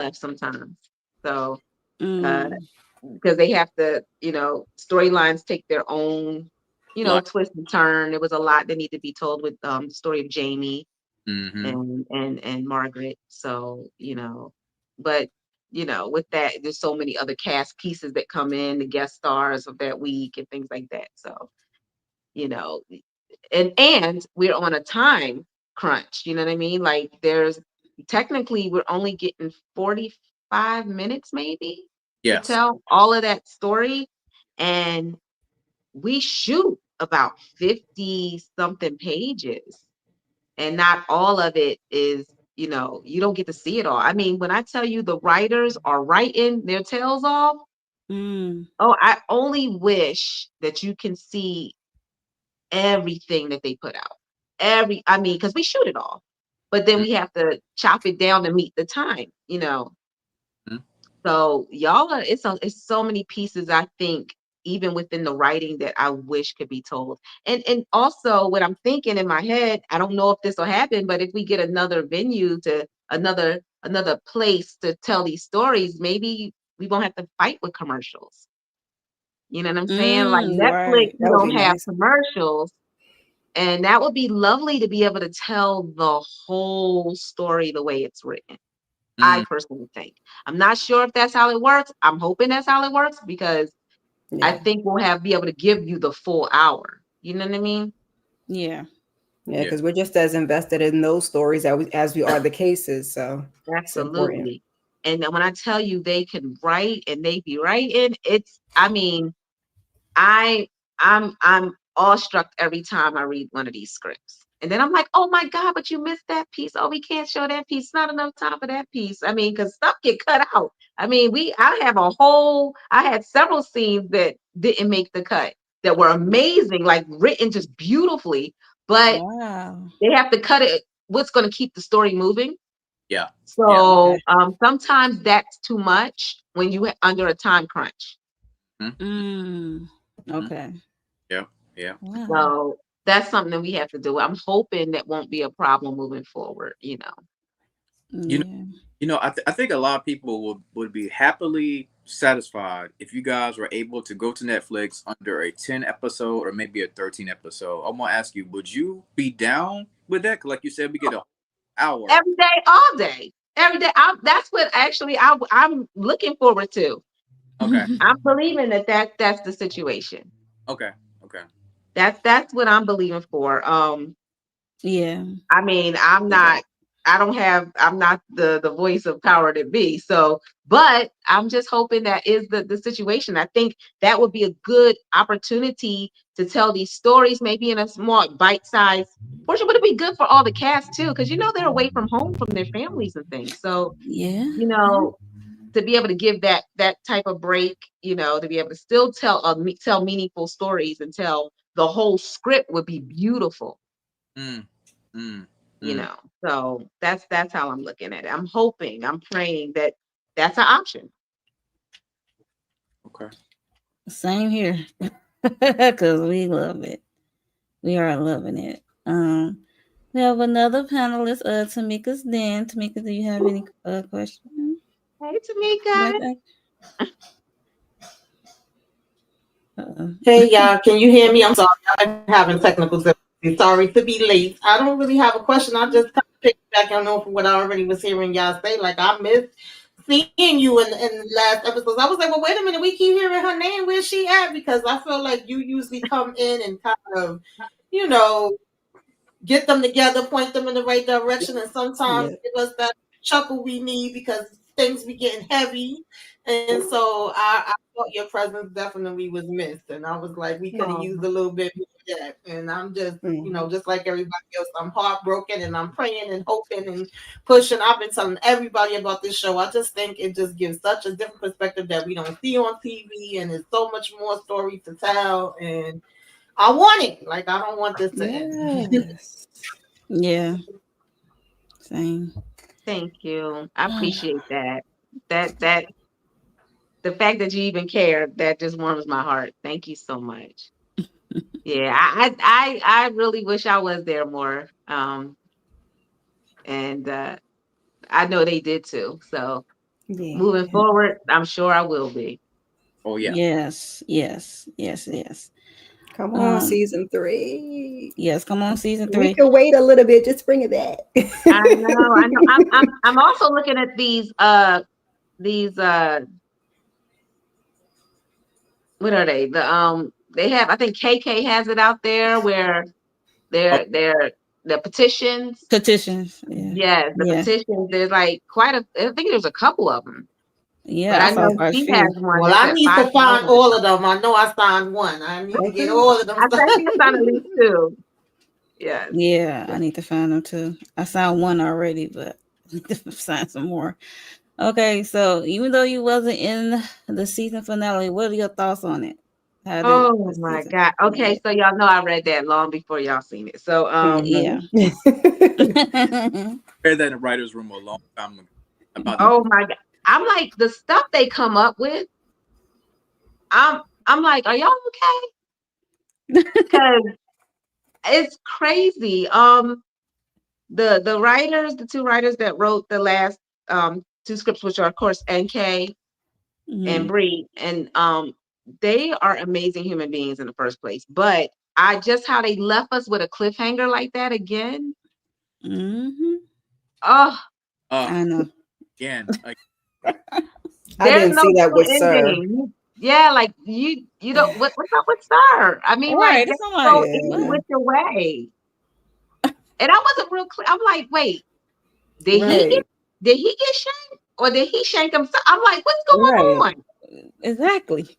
left sometimes. So, uh, Mm, because they have to, storylines take their own, Like, twist and turn. There was a lot that needed to be told with the story of Jamie mm-hmm. and Margaret. So, but with that, there's so many other cast pieces that come in, the guest stars of that week and things like that. So, you know, and we're on a time crunch. You know what I mean? Like there's technically we're only getting 45 minutes maybe to Yes. tell all of that story. And we shoot about 50 something pages. And not all of it is, you don't get to see it all. I mean, when I tell you the writers are writing their tails off, mm, oh, I only wish that you can see everything that they put out. I mean, because we shoot it all, but then we have to chop it down to meet the time. Mm-hmm. So y'all are it's so many pieces I think even within the writing that I wish could be told. And also what I'm thinking in my head, I don't know if this will happen, but if we get another venue to another place to tell these stories, maybe we won't have to fight with commercials. You know what I'm saying? Like Netflix, right. you That would don't be have nice. commercials. And that would be lovely to be able to tell the whole story the way it's written. I Mm. personally think. I'm not sure if that's how it works. I'm hoping that's how it works because I Yeah. think we'll be able to give you the full hour. You know what I mean? Yeah. Yeah. Yeah, because we're just as invested in those stories as we are the cases. So it's important. Absolutely. And then when I tell you they can write and they be writing, I mean, I I'm awestruck every time I read one of these scripts. And then I'm like, oh my God, but you missed that piece. Oh, we can't show that piece. Not enough time for that piece. I mean, because stuff get cut out. I mean, I had several scenes that didn't make the cut that were amazing, like written just beautifully, but Wow. they have to cut it. What's going to keep the story moving? Yeah. Yeah. Okay. So sometimes that's too much when under a time crunch. Mm-hmm. Mm, Mm-hmm. okay. Yeah. Yeah. Wow. So that's something that we have to do. I'm hoping that won't be a problem moving forward. You know, Yeah. I think a lot of people would be happily satisfied if you guys were able to go to Netflix under a 10 episode or maybe a 13 episode. I'm gonna ask you, would you be down with that? 'Cause like you said, we get an hour. Every day, all day, every day. That's what actually I'm looking forward to. Okay. I'm believing that's the situation. Okay. Okay. That's what I'm believing for. Yeah. I mean, I'm not the voice of power to be. So, but I'm just hoping that is the situation. I think that would be a good opportunity to tell these stories, maybe in a small bite-sized portion, but it'd be good for all the cast too, because they're away from home from their families and things. So, Yeah. you Yeah. know, to be able to give that type of break, to be able to still tell meaningful stories and tell the whole script would be beautiful Mm, mm, you mm. know. So that's how I'm looking at it. I'm hoping, I'm praying that that's an option. Okay. Same here. Because we love it. We are loving it. We have another panelist, Tamika's Den. Tamika, do you have any questions Hey, Tamika. about that? Uh, Hey y'all, can you hear me? I'm sorry, I'm having technical difficulties. Sorry to be late. I don't really have a question. I just kind of picked back on from what I already was hearing y'all say. Like I missed seeing you in the last episodes. I was like, well, wait a minute, we keep hearing her name. Where's she at? Because I feel like you usually come in and kind of, you know, get them together, point them in the right direction, and sometimes yeah. give us that chuckle we need because things be getting heavy. And so I thought your presence definitely was missed, and I was like, we could have used Oh, a little bit more of that. And I'm just, Mm. just like everybody else, I'm heartbroken, and I'm praying and hoping and pushing. I've been telling everybody about this show. I just think it just gives such a different perspective that we don't see on TV, and there's so much more stories to tell. And I want it. Like I don't want this to end. Yes. Yeah. Same. thank you. I appreciate that. That the fact that you even care, that just warms my heart. Thank you so much. Yeah, I really wish I was there more. And I know they did too. So Yeah. moving forward, I'm sure I will be. Oh yeah. Yes. Come on, Um, season 3. yes, come on, season We 3. could wait a little bit. Just bring it back. I know, I know. I'm also looking at these what are they? They have, I think KK has it out there where Oh, the petitions. Petitions. Yeah. Yes, the Yeah. petitions. There's like quite a. I think there's a couple of them, but Yeah, I I saw know quite a she few. has one Well, that's I at need to 5,000 find or all of something. them. I know I signed one. I need to get Okay. all of them. I think it's on at least two. Yes. Yeah, Yes. I need to find them too. I found one already, but I need to find some more. Okay, so even though you wasn't in the season finale, what are your thoughts on it? How did Oh the my season God. finale? Okay, so y'all know I read that long before y'all seen it. So Yeah. I read that in the writers' room a long time ago. About oh my God. I'm like the stuff they come up with. I'm like, are y'all okay? Because it's crazy. The two writers that wrote the last two scripts, which are of course NK and Mhm. Bree, and they are amazing human beings in the first place. But I just how they left us with a cliffhanger like that again. Mhm. Oh, uh I know. again. I there's didn't no see that true with Sir. ending. Yeah, like you don't what's up with Star? I mean, like Right. It's that's not so like easy Yeah. with your way. And I wasn't real clear. I'm like, wait, did he get Right. did he get shanked or did he shank himself? I'm like, what's Right. going on? exactly.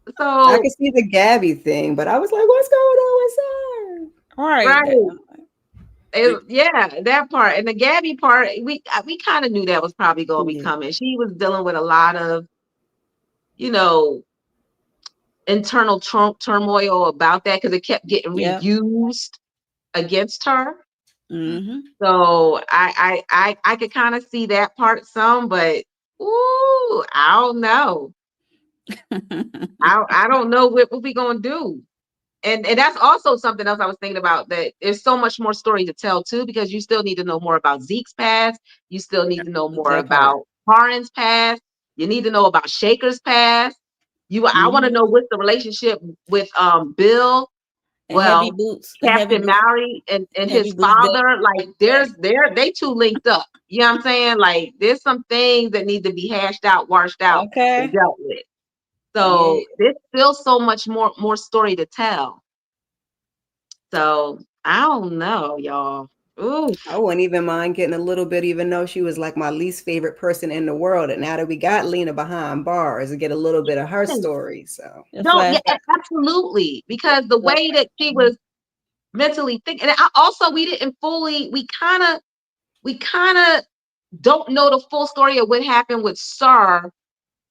I So could see the Gabby thing, but I was like, what's going on with Sir? Right. right. It, Yeah, that part and the Gabby part, we kind of knew that was probably going to be Yeah. coming. She was dealing with a lot of, you know, internal turmoil about that because it kept getting Yep. reused against her. Mhm. So I could kind of see that part some, but ooh, I don't know. I don't know what we gonna do. And that's also something else I was thinking about, that there's so much more story to tell too, because you still need to know more about Zeke's past. You still need to know more that part. about Karen's past. You need to know about Shaker's past. I want to Mhm. know what's the relationship with Bill, And heavy well, boots. And heavy Captain boots. Mary and Heavy his boots dead. father. Like they two linked up. You know what I'm saying? Like there's some things that need to be hashed out, washed out, and Okay. dealt with. Yeah. So there's still so much more story to tell. So I don't know, y'all. I Oof. wouldn't even mind getting a little bit, even though she was like my least favorite person in the world. And now that we got Lena behind bars, and get a little bit of her story. So A Don't, yeah, flashback. absolutely. Because the way Flashback. that she was mentally thinking, and also we didn't fully, we kind of don't know the full story of what happened with Sir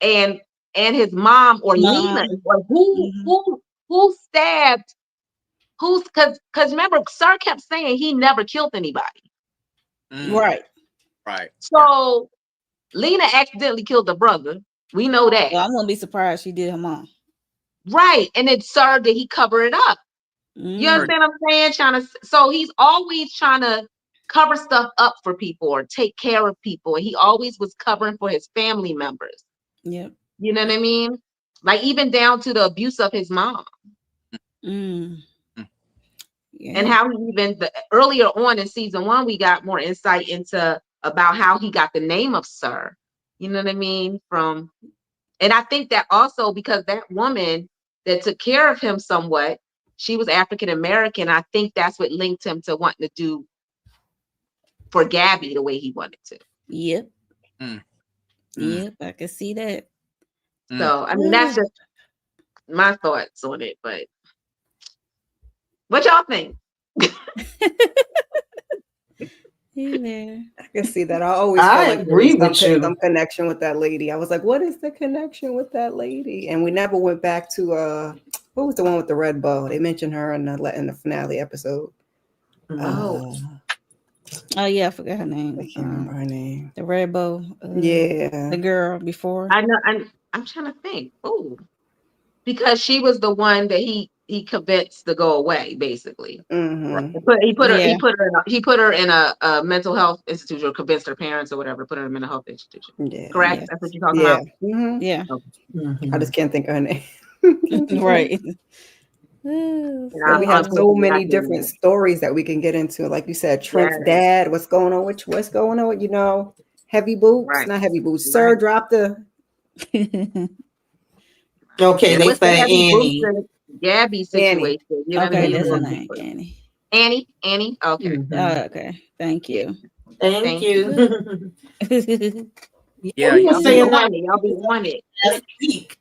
and his mom or Lena, Mom. or Mhm. who stabbed who's because remember Sir kept saying he never killed anybody. mm, Right. right. Yeah. So Lena accidentally killed the brother. We know that. Well, I'm gonna be surprised she did her mom. Right. And then Sir, did he cover it up? You Mm. understand what I'm saying? So he's always trying to cover stuff up for people or take care of people. And he always was covering for his family members. Yep. You know what I mean? Like even down to the abuse of his mom. Mm. Mm, And Yeah. how he even earlier on in season one, we got more insight into about how he got the name of Sir. You know what I mean? And I think that also because that woman that took care of him somewhat, she was African American. I think that's what linked him to wanting to do for Gabby the way he wanted to. Yep. mm, mm, Yep. I can see that. mm. So I mean that's just my thoughts on it. But what y'all think? Hey there. I can see that. I always felt I like there was agree with some you. connection with that lady. I was like, what is the connection with that lady? And we never went back to what was the one with the red bow? They mentioned her in the finale episode. Oh, Uh Oh yeah, I forgot her I name. can't remember her name. The Rainbow. Yeah. The girl before. I know. I'm trying to think. Oh, because she was the one that he convinced to go away, basically. Right. Mm-hmm. Yeah. He put her in a mental health institution, or convinced her parents or whatever, put her in a mental health institution. Yeah. Correct? Yes. That's what you're talking Yeah. about? Mm-hmm. Yeah. Okay. I Mhm. just can't think of her name. Can't think of her name. Right. And But I'm, we So have I'm so hoping that I many can, different stories that we can get into. Like you said, Trent's yeah, dad, what's going on? What's going on? Heavy boots, right, not heavy boots. Sir, right. drop the. Okay, And they with the say heavy Annie. boosted Gabby Annie. situation, you know what I Okay, mean? that's her Well, Hmm. name, Annie. Annie, okay, Hmm. Okay, thank yeah, you. Thank thank you. you. Yeah, Yeah, we were you Y'all be know, saying that on it. Y'all be on it. last week.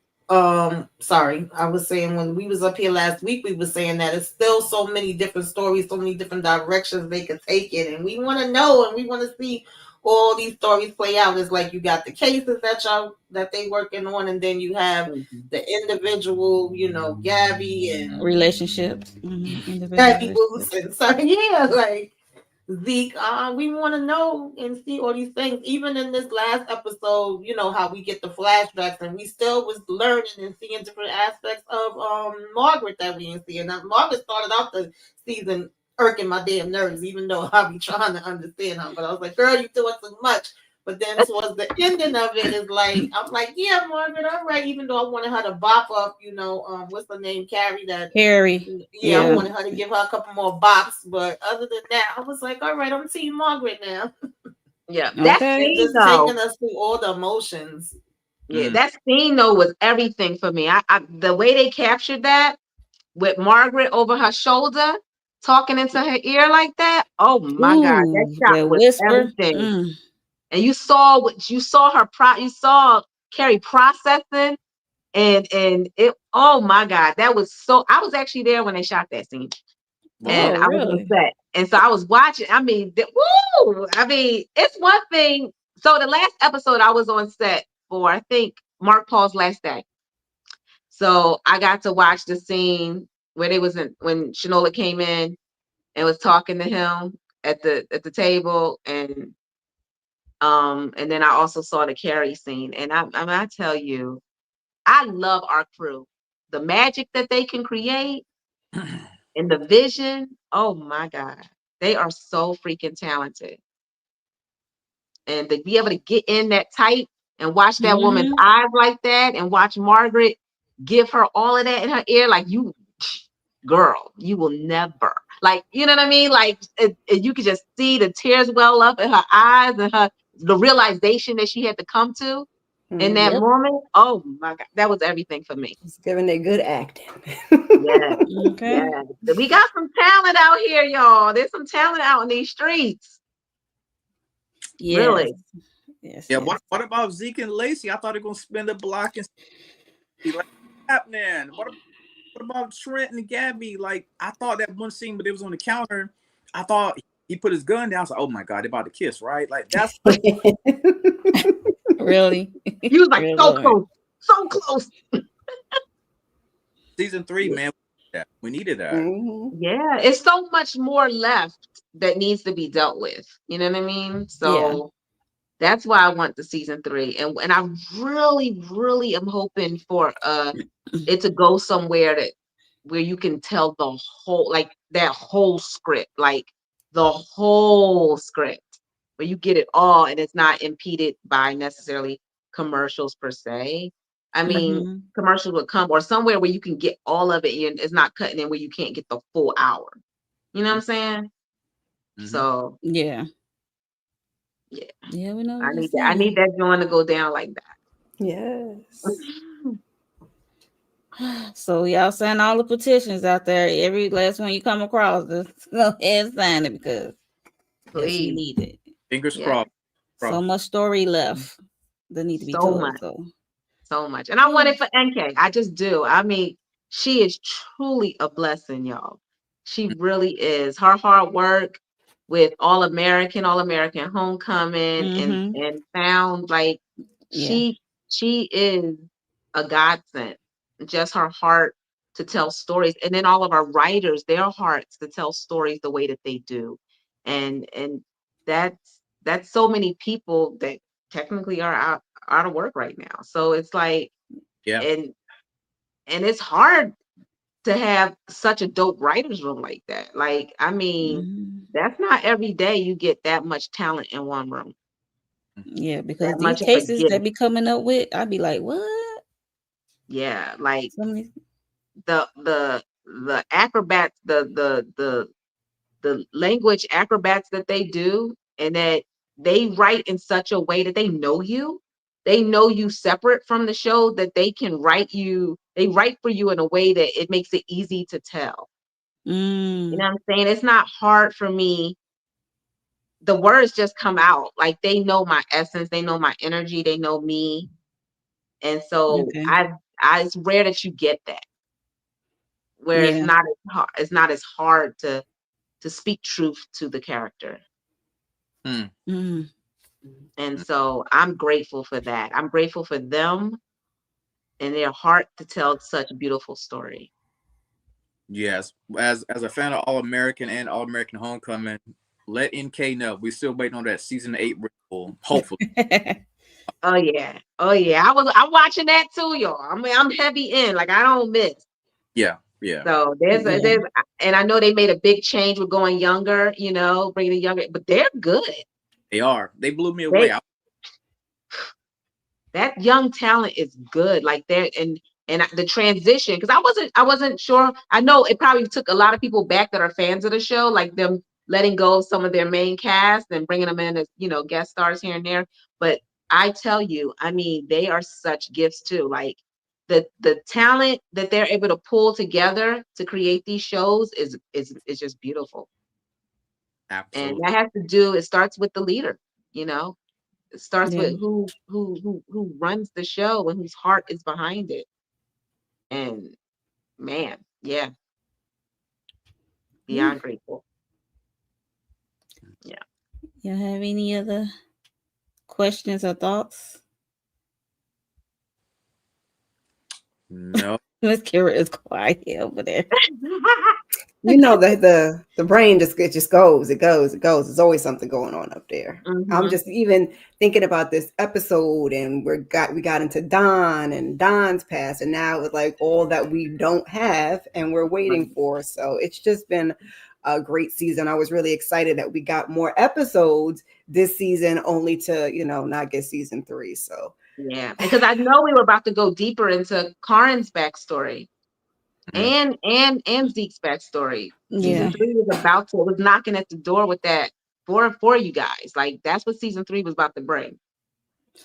Sorry, I was saying when we was up here last week, we were saying that it's still so many different stories, so many different directions they could take it, and we want to know and we want to see all these stories play out. It's like you got the cases that they working on, and then you have Mhm. the individual, Gabby and Relationships. Individual Gabby relationships. Wilson. So yeah, like Zeke, we want to know and see all these things. Even in this last episode, you know how we get the flashbacks, and we still was learning and seeing different aspects of Margaret that we didn't see. And Margaret started out the season irking my damn nerves, even though I be trying to understand her. But I was like, "Girl, you doing too much." But then towards the ending of it is like, I'm like, "Yeah, Margaret, all right." Even though I wanted her to bop up, what's her name, Carrie, that Harry. yeah, I Yeah. wanted her to give her a couple more bops, but other than that, I was like, all right, I'm Team Margaret now. Yeah, that Okay. And scene just though. taking us through all the emotions. Yeah, mm, that scene though was everything for me. The way they captured that with Margaret over her shoulder, talking into her ear like that. Oh my God, that Ooh, shot the was whisper. everything. And you saw you saw Carrie processing, and it. Oh my God, that was so. I was actually there when they shot that scene, wow. and Oh, I was on really? set, and so I was watching. I mean, woo! I mean, it's one thing. So the last episode I was on set for, I think Mark Paul's last day. So I got to watch the scene where they was in when Shanola came in and was talking to him at the table, and then I also saw the Carrie scene, and I tell you, I love our crew, the magic that they can create and the vision. Oh my God, they are so freaking talented, and to be able to get in that tight and watch that woman's Mm-hmm. eyes like that, and watch Margaret give her all of that in her ear, like you, girl, you will never, like, you know what I mean? Like you could just see the tears well up in her eyes, and the realization that she had to come to in that Mm-hmm. Yep. moment. Oh my God, that was everything for me. It's giving it good acting. Yeah, Okay. yeah. We got some talent out here, y'all. There's some talent out in these streets. Yes. Really. Yes. Yeah, Yes. what about Zeke and Lacey? I thought they were gonna spin the block and be like, what's happening? What about Trent and Gabby? Like, I thought that one scene, but it was on the counter. I thought he put his gun down. I was like, oh my God, they're about to kiss, right? Like, that's Really. You was like Good so Lord. close. So close. season 3, man. We needed that. Mhm. Yeah, it's so much more left that needs to be dealt with. You know what I mean? Yeah. So that's why I want the season 3, and I really, really am hoping for it to go somewhere that where you can tell the whole, like that whole script, like the whole script, where you get it all, and it's not impeded by necessarily commercials per se. I mean, Mm-hmm. commercials would come, or somewhere where you can get all of it, and it's not cutting in where you can't get the full hour. You know what I'm saying? Mm-hmm. So Yeah. yeah, Yeah, we know I what you're need that. I need saying. that joint to go down like that. Yes. So y'all sign all the petitions out there. Every last one you come across, just go ahead and sign it because yes, we Please, need it. Fingers yeah, crossed. So Crossed. much story left that need to be so told. much. So So much. And I want it for NK. I just do. I mean, she is truly a blessing, y'all. She really is. Her hard work with All American Homecoming, mm-hmm. and found, like, Yeah. she is a godsend. Just her heart to tell stories. And then all of our writers, their hearts to tell stories the way that they do. And that's so many people that technically are out of work right now. So it's like, Yeah. and and it's hard to have such a dope writers room like that. Like, I mean, Mhm. that's not every day you get that much talent in one room, Yeah, because that these much of a cases that gift. be coming up with, I'd be like, what? Yeah, like Some of these, the acrobats, the language acrobats that they do, and that they write in such a way that they know you. They know you separate from the show, that they can write you, they write for you in a way that it makes it easy to tell. You know mm, what I'm saying? It's not hard for me. The words just come out. Like, they know my essence, they know my energy, they know me. And so okay, I it's rare that you get that, where yeah, it's not as hard to speak truth to the character. Hmm. mm, And so I'm grateful for that. I'm grateful for them and their heart to tell such a beautiful story. Yes, as a fan of All American and All American Homecoming, let NK know we still waiting on that season 8 renewal. Hopefully, Oh yeah. Oh yeah. I'm watching that too, y'all. I mean, I'm heavy in. Like, I don't miss. yeah, yeah, So yeah, there's, and I know they made a big change with going younger, bringing the younger, but they're good. they are. They blew me away. They That young talent is good. Like, they're and the transition, because I wasn't sure. I know it probably took a lot of people back that are fans of the show, like them letting go of some of their main cast and bringing them in as guest stars here and there. But I tell you, I mean, they are such gifts too. Like, the talent that they're able to pull together to create these shows is just beautiful. And absolutely. that has to do. It starts with the leader. You know, it starts yeah, with who runs the show and whose heart is behind it. And man, yeah, yeah. beyond grateful. Yeah. You have any other questions or thoughts? No, Miss Kara is quiet over there. You know, the brain just goes, it goes, it goes. There's always something going on up there. I'm Hmm. just even thinking about this episode, and we got into Don and Don's past, and now it's like all that we don't have and we're waiting for. So it's just been a great season. I was really excited that we got more episodes this season, only to not get season 3. So Yeah, because I know we were about to go deeper into Karin's backstory mhm. and Zeke's backstory. Season Yeah, three was knocking at the door with that for you guys. Like, that's what season 3 was about to bring.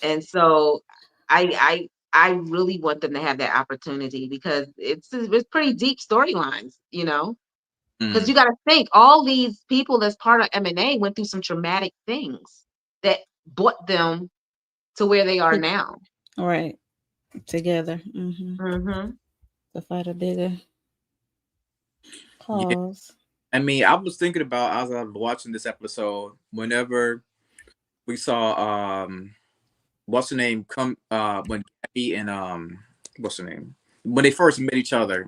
And so I really want them to have that opportunity, because it's pretty deep storylines, because Mhm. you got to think all these people that's part of M&A went through some traumatic things that brought them to where they are now. all right, together. Hmm. To fight a bigger Yeah. cause. I mean, I was thinking about as I was watching this episode. Whenever we saw what's her name come when Gabby and what's her name when they first met each other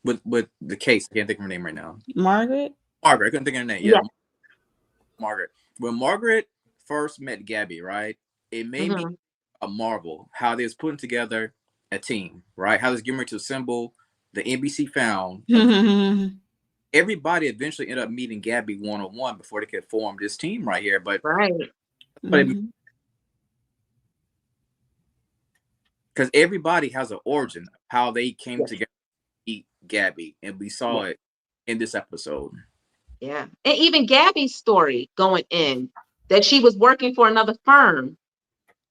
with the case. I can't think of her name right now. Margaret? Margaret. I couldn't think of her name. Yeah, Yeah. Margaret. When Margaret first met Gabby, right? It made me Hmm. a marvel how they was putting together a team, right? How they was getting ready to assemble the NBC found. Everybody eventually ended up meeting Gabby one on one before they could form this team right here. Right. But Mhm. because everybody has an origin of how they came Yes. together to meet Gabby, and we saw Yes. it in this episode. Yeah. And even Gabby's story going in, that she was working for another firm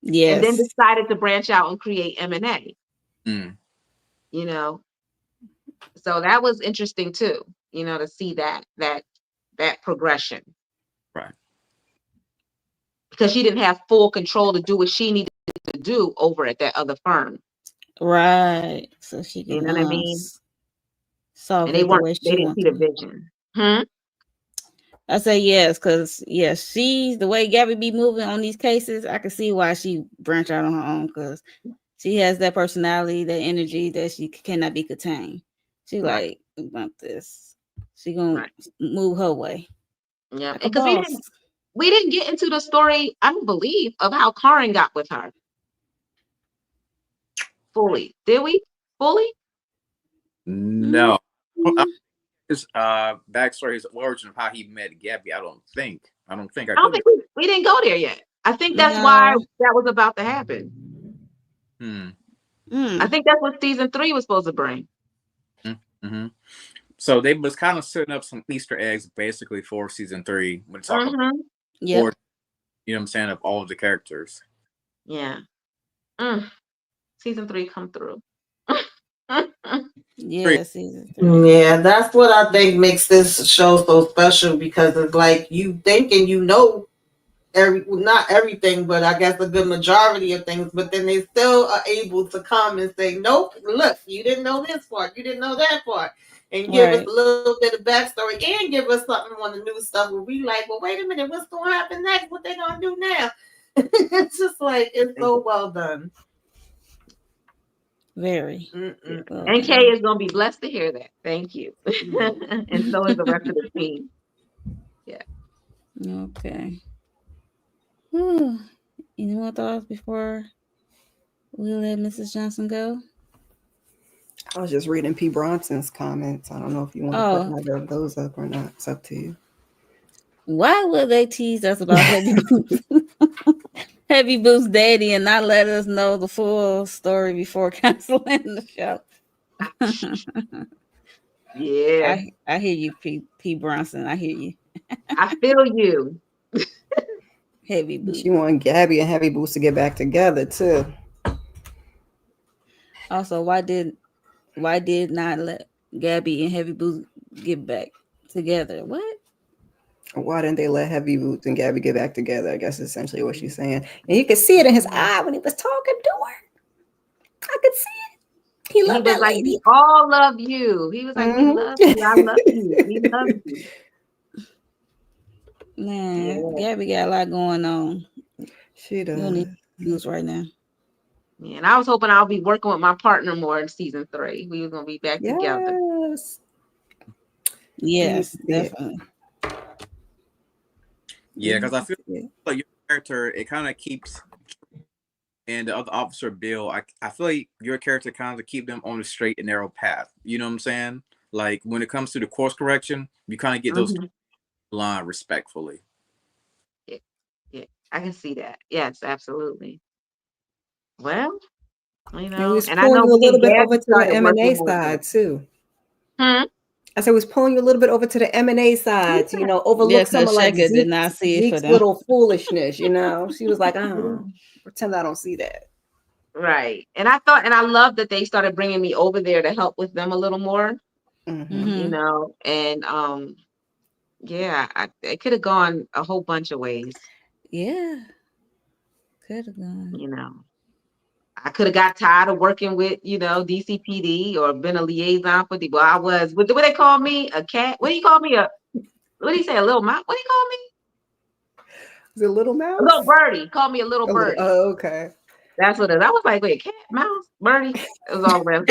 and then Yes. decided to branch out and create M&A, Mm, you know. So that was interesting too, to see that progression, right. because she didn't have full control to do what she needed to do over at that other firm. Right. So she You can know what I mean? solve And they it the weren't way they she didn't wants see the to. vision. Hmm? I say yes, because yes, she's the way Gabby be moving on these cases. I can see why she branch out on her own, because she has that personality, that energy that she cannot be contained. She Right, like about this. She gonna right. move her way Yeah. like a Because boss. we didn't get into the story, I don't believe, of how Karin got with her fully. Did we? Fully? No. Mm. His backstory, his origin of how he met Gabby. I don't think. I I don't could be. think we didn't go there yet. I think that's why No. that was about to happen. Hmm. I Mm. think that's what season 3 was supposed to bring. Mm-hmm. So they was kind of setting up some Easter eggs basically for season 3 when talk about Mm-hmm. Yep. or you know what I'm saying of all of the characters. Yeah. Season 3 come through. Three. Yeah, season 3. Yeah, that's what I think makes this show so special because it's like you thinking you know not everything, but I guess a good majority of things, but then they still are able to come and say, nope, look, you didn't know this part, you didn't know that part, and give us Right. a little bit of backstory and give us something on the new stuff where we like, well, wait a minute, what's going to happen next? What they going to do now? It's just like, it's so well done. Very Yeah. well NK done. is gonna be blessed to hear that. Thank you. And so is the rest of the team. Yeah. Okay. Whew. Any more thoughts before we let Mrs. Johnson go? I was just reading P. Bronson's comments. I don't know if you want to put Oh, either of those up or not. It's up to you. why would they tease us about Heavy Boots? Heavy Boots Daddy and not let us know the full story before canceling the show? Yeah. I hear you, P. Bronson. I hear you. I feel you. Heavy She Boots. wanted Gabby and Heavy Boots to get back together too. Also, why did not let Gabby and Heavy Boots get back together? What? Why didn't they let Heavy Boots and Gabby get back together? I guess is essentially what she's saying. And you could see it in his eye when he was talking to her. I could see it. He He loved was that like, lady. we all love you. He was like, we love you. I love you. We love you. Man, Yeah. Gabby got a lot going on. She You don't need does. Boots right now. Yeah. And I was hoping I'll be working with my partner more in season 3. We were gonna be back together. Yes. We need Yes, to see it. definitely. Yeah, We because need I to feel see it. like your character it kind of keeps and the other officer Bill. I feel like your character kind of keep them on the straight and narrow path. You know what I'm saying? Like when it comes to the course correction, you kind of get those Hmm. line respectfully. Yeah. Yeah. I can see that. Yes, absolutely. Well, And we was and I pulling know you a me little and bit over Gabby to the started M&A working more side together. too. Hmm? I said we was pulling you a little bit over to the M&A side to, Yeah, overlook some because of like Sheka did not see it for Zeke's them. little foolishness, She was like, pretend I don't see that. Right. And I love that they started bringing me over there to help with them a little more, Mm-hmm. Mm-hmm. and yeah, it could have gone a whole bunch of ways, Yeah, could have gone. you know. I could have got tired of working with, DCPD or been a liaison for the, well, I was, what do they call me? A cat? What do you call me? What do you say? A little mouse? What do you call me? Is it Little A little Mouse? birdie. Call me a little A little. birdie. Oh, okay. That's what it is. I was like, wait, cat, mouse, birdie. It was all around.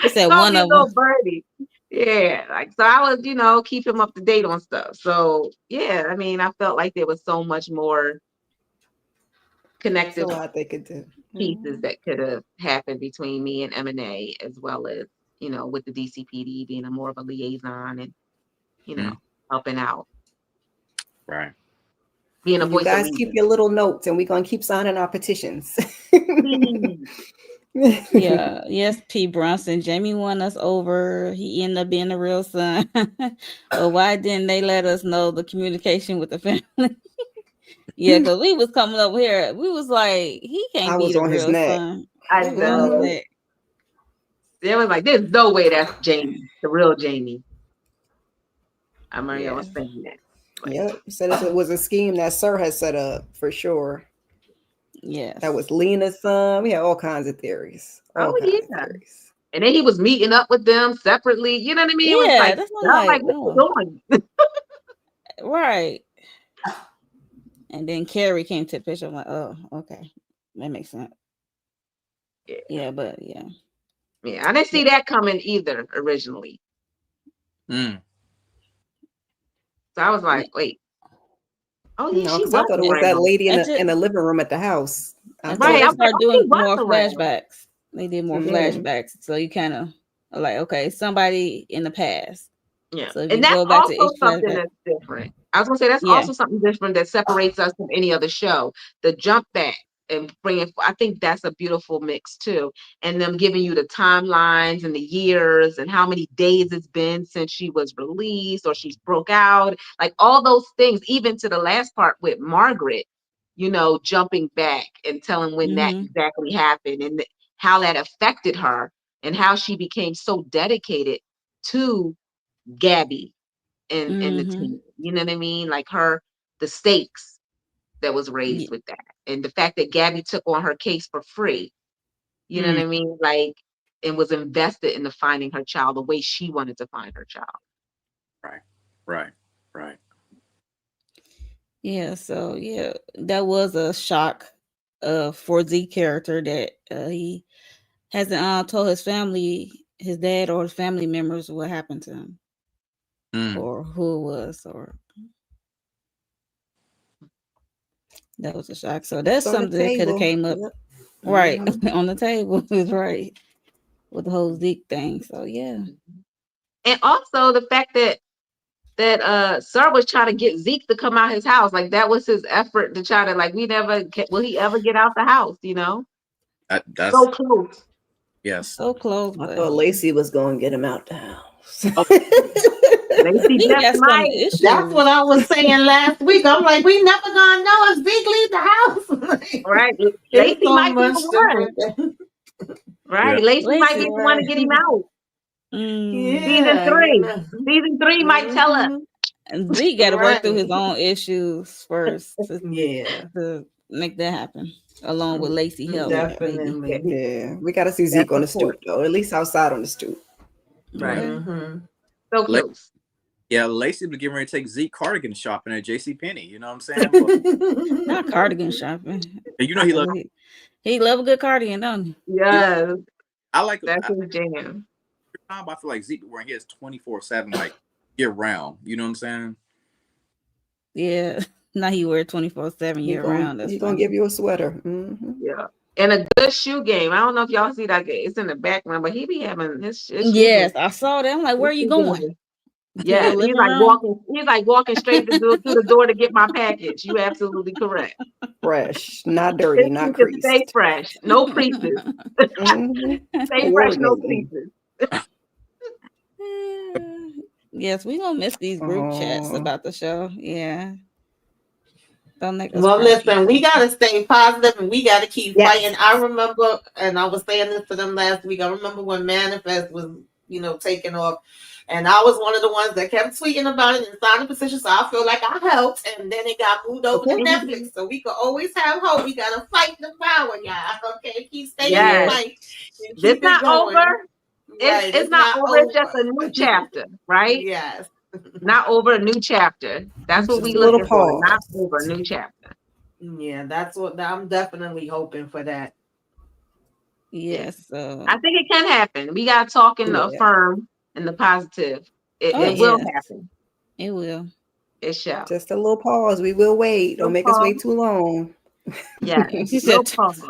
You said Call one me a of them. little birdie. Yeah, like so I was, keep him up to date on stuff. So yeah, I mean, I felt like there was so much more It's a connective lot they could do. pieces that could have happened between me and M&A, as well as, with the DCPD being a more of a liaison and, you Mm, know, helping out, right. being a Well, you voice of guys keep reason. your little notes, and we're gonna keep signing our petitions. Please. Yeah, yes, P. Bronson. Jamie won us over. He ended up being a real son. But why didn't they let us know the communication with the family? Yeah, because we was coming over here. We was like, he I can't be was the on his real neck. son. I We was on his know. neck. They was like, there's no way that's Jamie, the real Jamie. I remember y'all Yeah. was saying that. But Yep, said it was a scheme that Sir had set up for sure. Yes. That was Lena's son. We had all kinds of theories. All oh kinds of yeah. theories. And then he was meeting up with them separately. You know what I mean? It was Yeah, like, that's I not was like, like, what oh, you doing? right. And then Carrie came to the picture. I'm like, oh, okay. That makes sense. Yeah. Yeah, but yeah. Yeah, I didn't see that coming either originally. Mm. So I was like, wait. Oh yeah, No, she because I was thought it was that around. lady in Until, the living room at the house. I until Right. thought they I was like, start oh, doing she was more around. flashbacks. They did more Mm. flashbacks, so you kind of are like, okay, somebody in the past. Yeah. So if you And that's go back to each also something flashback, that's different. I was gonna say that's yeah, also something different that separates us from any other show. The jump back and bring it, I think that's a beautiful mix too. And them giving you the timelines and the years and how many days it's been since she was released or she's broke out, like all those things, even to the last part with Margaret, jumping back and telling when that mm-hmm, exactly happened and how that affected her and how she became so dedicated to Gabby and the mm-hmm, team. You know what I mean? Like the stakes that was yeah, raised with that. And the fact that Gabby took on her case for free, you know what Mm, I mean? Like, and was invested into finding her child the way she wanted to find her child. right, right, right. yeah. So yeah, that was a shock for Z character that he hasn't told his family, his dad or his family members what happened to him Mm. or who it was, or that was a shock. So that's It's on the something that could have table. came up Yep. right Hmm. on the table. Is right with the whole Zeke thing. So yeah, And also the fact that Sir was trying to get Zeke to come out his house. Like that was his effort to try to like will he ever get out the house? That's So close. yes. so close, I but thought Lacey was going to get him out the house. Oh, Lacey Zeke just got some might, That's what issues. I was saying last week. I'm like, we never gonna know if Zeke leave the house. right? It's Lacey so might be the much one. different. Than, yeah. Right. Lacey might be Lacey, the one to right. get him out. Season mm, Yeah, three. Season three might tell us. and Zeke got to work through his Right. own issues first Yeah. to make that happen, along with Lacey help, Yeah. maybe. Yeah, Definitely. Yeah. We got to see that's Zeke on the stoop, support. though, at least outside on the stoop. Right. Right. Mm-hmm. So La- close. yeah, Lacey was getting ready to take Zeke cardigan shopping at J.C. Penney. You know what I'm saying? But Not cardigan shopping. and you know he loved. He love a good cardigan, don't he? He loved Yes. I like. That's his jam. Time, I feel like Zeke wearing his 24/7, like year round. You know what I'm saying? Yeah. Now he wear 24/7 He year going round. That's he gonna funny. give you a sweater. Hmm. Yeah. And a good shoe game. I don't know if y'all see that. It's in the background, but he be having his shoe game. Yes, I saw that. I'm like, His where are you shoe going? game. To your Yes. He's living like room? walking. He's like walking straight through the door to get my package. You absolutely correct. Fresh, not dirty, His not shoes can stay creased. fresh. No creases. Hmm. Stay fresh. No Coordinating. creases. Yes, we gonna miss these group chats Oh, about the show. Yeah, don't make us Well, cry, listen, we people. got to stay positive and we got to keep yes. fighting. I remember, and I was saying this to them last week, I remember when Manifest was, taking off. And I was one of the ones that kept tweeting about it and signing petitions. So I feel like I helped. And then it got moved over to Okay. Netflix. So we could always have hope. We got to fight the power, y'all. Okay. Keep stay in the Yes. Yes, fight and This keep it not over. going. It's Right. it's It's not not over. It's just over. a new chapter, right? Yes. Not over, a new chapter. That's what Just we a little looking for. pause. Not over, a new chapter. Yeah, that's what I'm definitely hoping for that. Yeah. yes. I think it can happen. We got to talk in the Yeah. affirm and the positive. It, Oh it will yes, happen. it will. It shall. Just a little pause. We will wait. Don't Little make us wait pause. too long. Yes. She Little said, pause.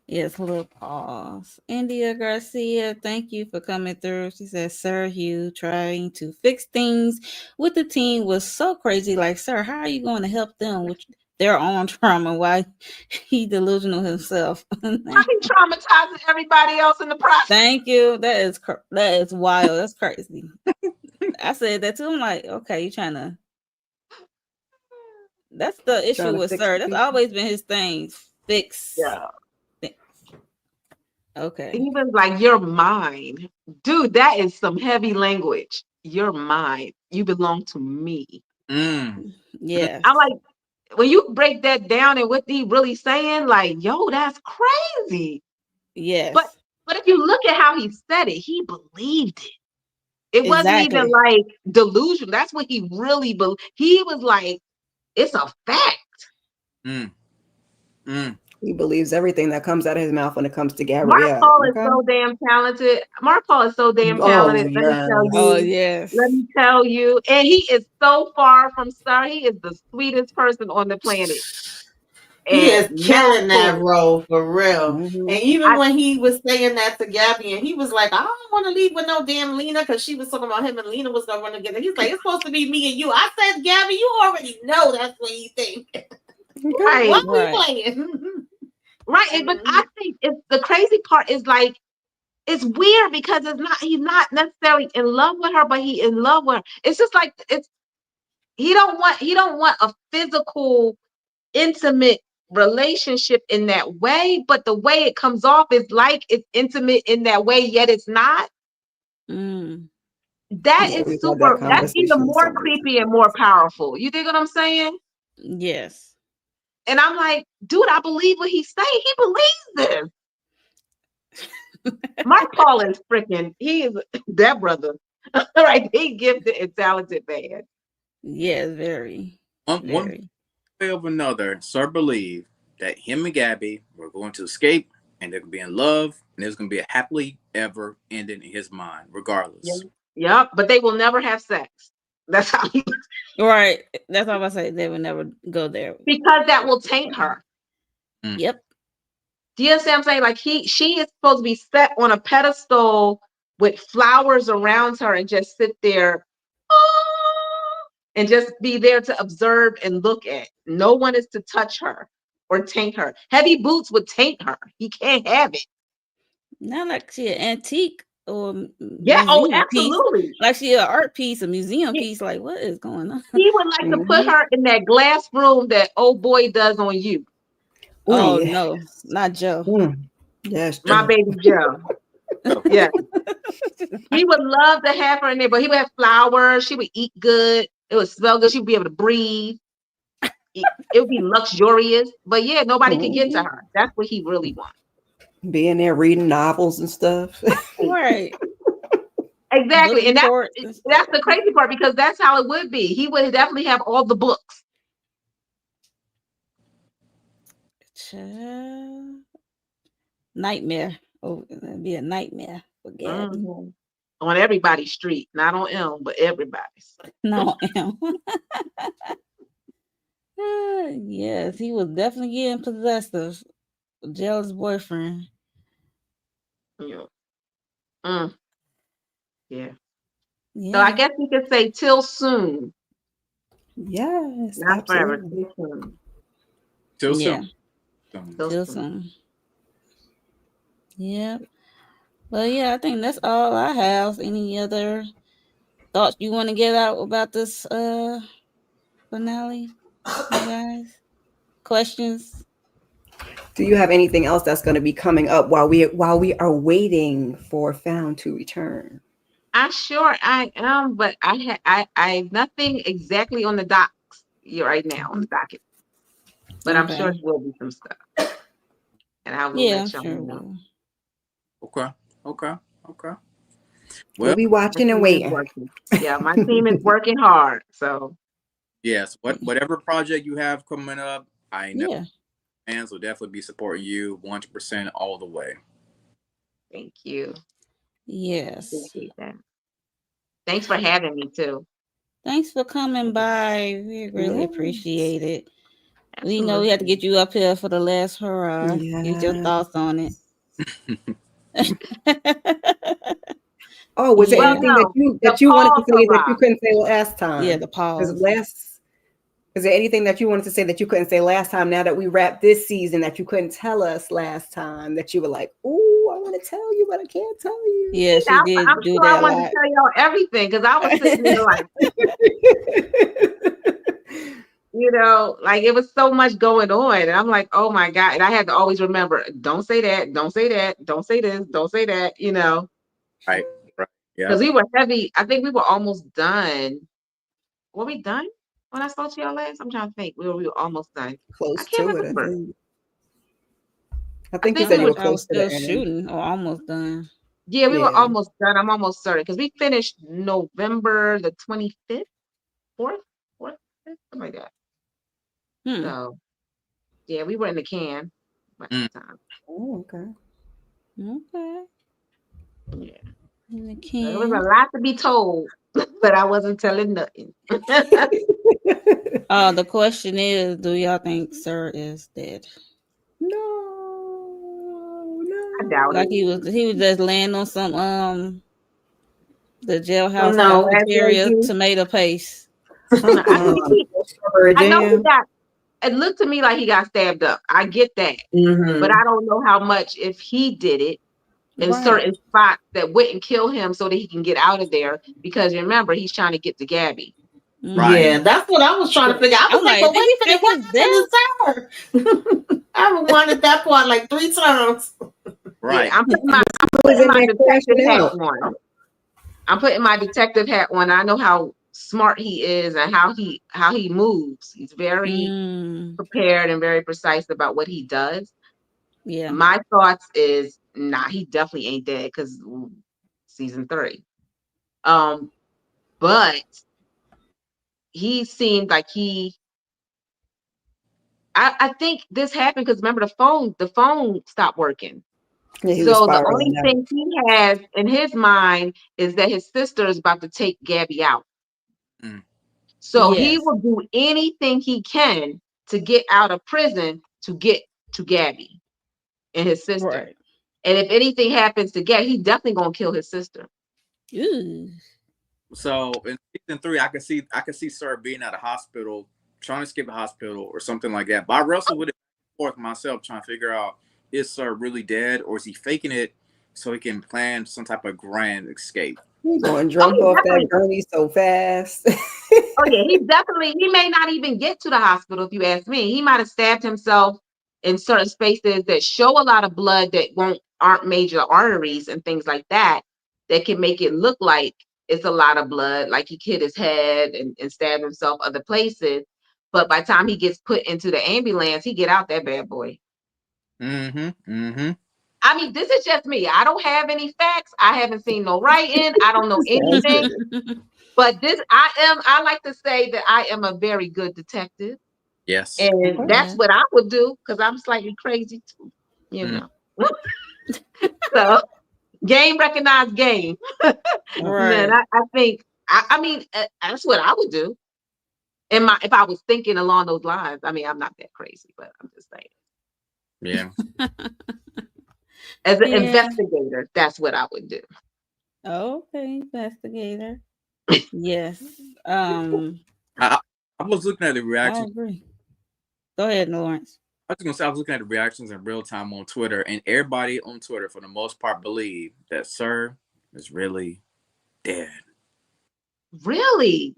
"Yes, a little pause." India Garcia, thank you for coming through. She says, "Sir Hugh trying to fix things with the team was so crazy. Like, sir, how are you going to help them with their own trauma? Why he delusional himself?" Why he traumatizing everybody else in the process? Thank you. That is wild. That's crazy. I said that too. I'm like, okay, you trying to. That's the Trying issue to with fix Sir. the That's people. always been his thing. Fix. Yeah. thi- Okay. He was like, you're mine. Dude, that is some heavy language. You're mine. You belong to me. Mm. Mm. I'm Yes. like, when you break that down and what he really saying, like, yo, that's crazy. But Yes. but if you look at how he said it, he believed it. It wasn't even Exactly. like delusion. That's what he really believed. He was like, it's a fact. Mm. Mm. He believes everything that comes out of his mouth when it comes to Mark Gabrielle. Paul is Okay. so damn talented. Mark Paul is so damn Oh talented. Let me tell yes. Oh you. Let yes. me tell you. And he is so far from star. He is the sweetest person on the planet. He and is killing that nothing. role for real. Mhm. And even I when he was saying that to Gabby, and he was like, I don't want to leave with no damn Lena, because she was talking about him and Lena was going to run together. He's like, it's supposed to be me and you. I said, Gabby, you already know that's what you think. right, What we Right. playing? but I think it's the crazy part is like it's weird because it's not he's not necessarily in love with her, but he in love with her. It's just like it's he don't want a physical, intimate relationship in that way, but the way it comes off is like it's intimate in that way, yet it's not. Mm. That Yeah, is we've had that super, that's even conversation so more many creepy and more powerful. You dig what I'm saying? Yes. And I'm like, dude, I believe what he's saying. He believes this. Mark Paul is freaking, he is that brother. Right. He gifted and talented man. Yes, very. One Very. way or another, sir believe that him and Gabby were going to escape and they're going to be in love and there's going to be a happily ever ending in his mind, Yeah. regardless. Yep. But they will never have sex. That's how he, Right. That's all I say. They would never go there. because that will taint her. Mm. Yep. Do you understand what I'm saying? Like she is supposed to be set on a pedestal with flowers around her and just sit there, "Oh," and just be there to observe and look at. No one is to touch her or taint her. Heavy boots would taint her. He can't have it. Not like she an antique or Yeah. Oh, museum piece. absolutely. Like she an art piece, a museum He, piece. Like what is going on? he would like to put times. her in that glass room that old boy does on You, Oh Oh yeah. no, not Joe. Yes, My Joe. Baby Joe. Yeah. He would love to have her in there, but he would have flowers. She would eat good. It would smell good. She would be able to breathe. It would be luxurious. But yeah, nobody could get to Mhm. her. That's what he really wants. Being there reading novels and stuff. Right. Book Exactly. And reports and that's stuff. the crazy part because that's how it would be. He would definitely have all the books. Child. Nightmare. Oh, it'd be a nightmare for Gabby. Mhm. On everybody's street, not on M, but everybody's. No, M. Yes, he was definitely getting possessive. Jealous boyfriend. Yeah. Mm, yeah. So I Yeah. guess we could say till soon, Yes, not forever. absolutely. Till soon. Till Yeah. soon. Soon. Till Till soon. soon. Yeah. Well, yeah, I think that's all I have. Any other thoughts you want to get out about this finale, you guys? Questions? Do you have anything else that's going to be coming up while we are waiting for Found to return? I am, but I nothing exactly on the docs right now on the docket. But I'm sure Okay. it will be some stuff, and I will Yeah, I'm let y'all sure it know. will. Okay. Okay. Okay. We'll Well, be My watching and team is waiting. working. Yeah, my team is working hard. So yes. Whatever project you have coming up, I know Yeah. fans will definitely be supporting you 100% all the way. thank you. Yes. Appreciate that. Thanks for having me too. Thanks for coming by. We really Yes. appreciate it. We know we had to Absolutely. get you up here for the last hurrah. Get your Yeah. thoughts on it. Oh, was there Well, Yeah. anything that no, you the that you wanted to pause say that you hurrah. couldn't say last Yeah, time? the Because pause. last, is there anything that you wanted to say that you couldn't say last time? Now that we wrapped this season, that you couldn't tell us last time, that you were like, "Oh, I want to tell you, but I can't tell you." Yeah, she I'm did do sure I that a wanted to lot. tell y'all everything because I was sitting there like, like it was so much going on. And I'm like, oh my God. And I had to always remember, don't say that, don't say that, don't say this, don't say that, Right. Right. because Yep. we were heavy. I think we were almost done. Were we done when I spoke to y'all last? I'm trying to think. We were almost done. I Close can't to it, I remember. think. I I think you think I we said you were, were thought I was close to the still end. shooting or almost done. yeah, we were Yeah. almost done. I'm almost certain because we finished November the 25th, 4th, 4th, 5th, something like that. Hmm. So yeah, we were in the can by Mm. that time. Oh, okay. Okay. Yeah. In the So there was a can. lot to be told, but I wasn't telling nothing. The question is, do y'all think Sir is dead? No, I doubt Like it. he was just laying on some the jailhouse No. Raspberry cafeteria juice. tomato paste. I no. think he. Strawberry I know he jam. got. It looked to me like he got stabbed up. I get that, but Mm-hmm. I don't know how much if he did it in Right. certain spots that wouldn't kill him so that he can get out of there. Because remember, he's trying to get to Gabby. Right. Yeah, that's what I was trying to figure. I was I'm like, like, but did wait he a minute, fake what his happened to Sir? I wanted that part like 3 times. Yeah, Right. I'm Who was putting in my there detective crashing hat out? on. I'm putting my detective hat on. I know how smart he is and how he moves. He's very Mm, prepared and very precise about what he does. yeah. My thoughts is, nah, he definitely ain't dead because season 3. But he seemed like I think this happened because remember the phone stopped working. Yeah, he was So the only spiraling out. thing he has in his mind is that his sister is about to take Gabby out. Mm. So he Yes. will do anything he can to get out of prison to get to Gabby and his sister. Right. And if anything happens to Gabby, he definitely gonna kill his sister. Ooh. So in season 3, I could see Sir being at a hospital, trying to escape a hospital or something like that. But I wrestle with it forth myself, trying to figure out, is Sir really dead or is he faking it so he can plan some type of grand escape? He's going to Oh, jump he off that definitely. gurney so fast. Oh yeah, he may not even get to the hospital if you ask me. He might have stabbed himself in certain spaces that show a lot of blood that aren't major arteries and things like that that can make it look like it's a lot of blood, like he hit his head and stabbed himself other places. But by the time he gets put into the ambulance, he get out that bad boy. Mm-hmm. Mm-hmm. I mean, this is just me. I don't have any facts. I haven't seen no writing. I don't know Sounds anything. good. But I like to say that I am a very good detective. Yes. And Okay. that's Yeah. what I would do because I'm slightly crazy too, you Mm. know. So game recognized game. Man, Right. I think I mean that's what I would do. If I was thinking along those lines. I mean, I'm not that crazy, but I'm just saying. Yeah. As an Yeah. investigator, that's what I would do. Okay, investigator. Yes. I, I was looking at the I reaction. agree. Go ahead, Lawrence. I was gonna say I was looking at the reactions in real time on Twitter, and everybody on Twitter, for the most part, believe that Sir is really dead. Really?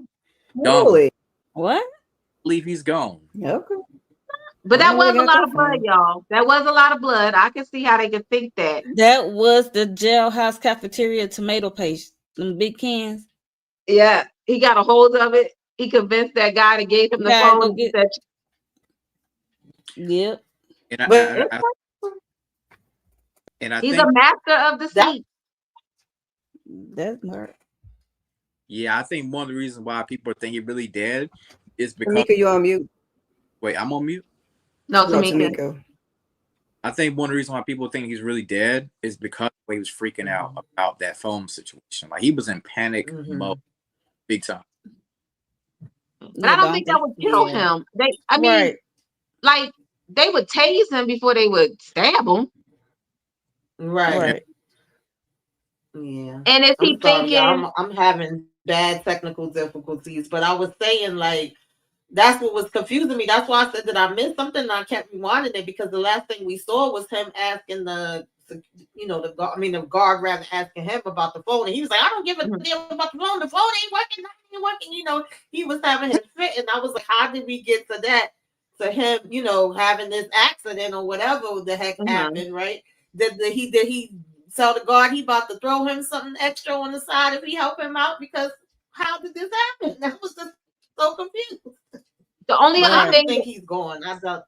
Gone. Really? What? Believe he's gone. Okay. But I don't that know where was they a got lot that of blood, from. y'all. That was a lot of blood. I can see how they could think that. That was the jailhouse cafeteria tomato paste. Them big cans. Yeah, he got a hold of it. He convinced that guy that gave him the Gotta phone go and he get. said, Yep. And But I he's think a master of that deceit. That's smart. yeah, I think one of the reasons why people think he's really dead is because Tamika, you on mute. wait, I'm on mute. No, No, Tamika. Tamika. I think one of the reasons why people think he's really dead is because he was freaking out about that phone situation. Like he was in panic mode, mhm. big time. But I Yeah, don't but I think don't that think. would kill Yeah. him. I mean, Right. like they would tase him before they would stab him. Yeah. Right. Right. Yeah. And is he I'm sorry, thinking, y'all. I'm having bad technical difficulties, but I was saying like that's what was confusing me. That's why I said that I missed something and I kept rewinding it because the last thing we saw was him asking the guard rather asking him about the phone. And he was like, I don't give a mhm, damn about the phone. The phone ain't working, nothing ain't working. He was having his fit. And I was like, how did we get to that? To him, having this accident or whatever the heck mhm. happened, right? Did he tell the guard he about to throw him something extra on the side if he help him out? Because how did this happen? That was just so confused. The only But other I Right. don't thing, think he's gone. I don't.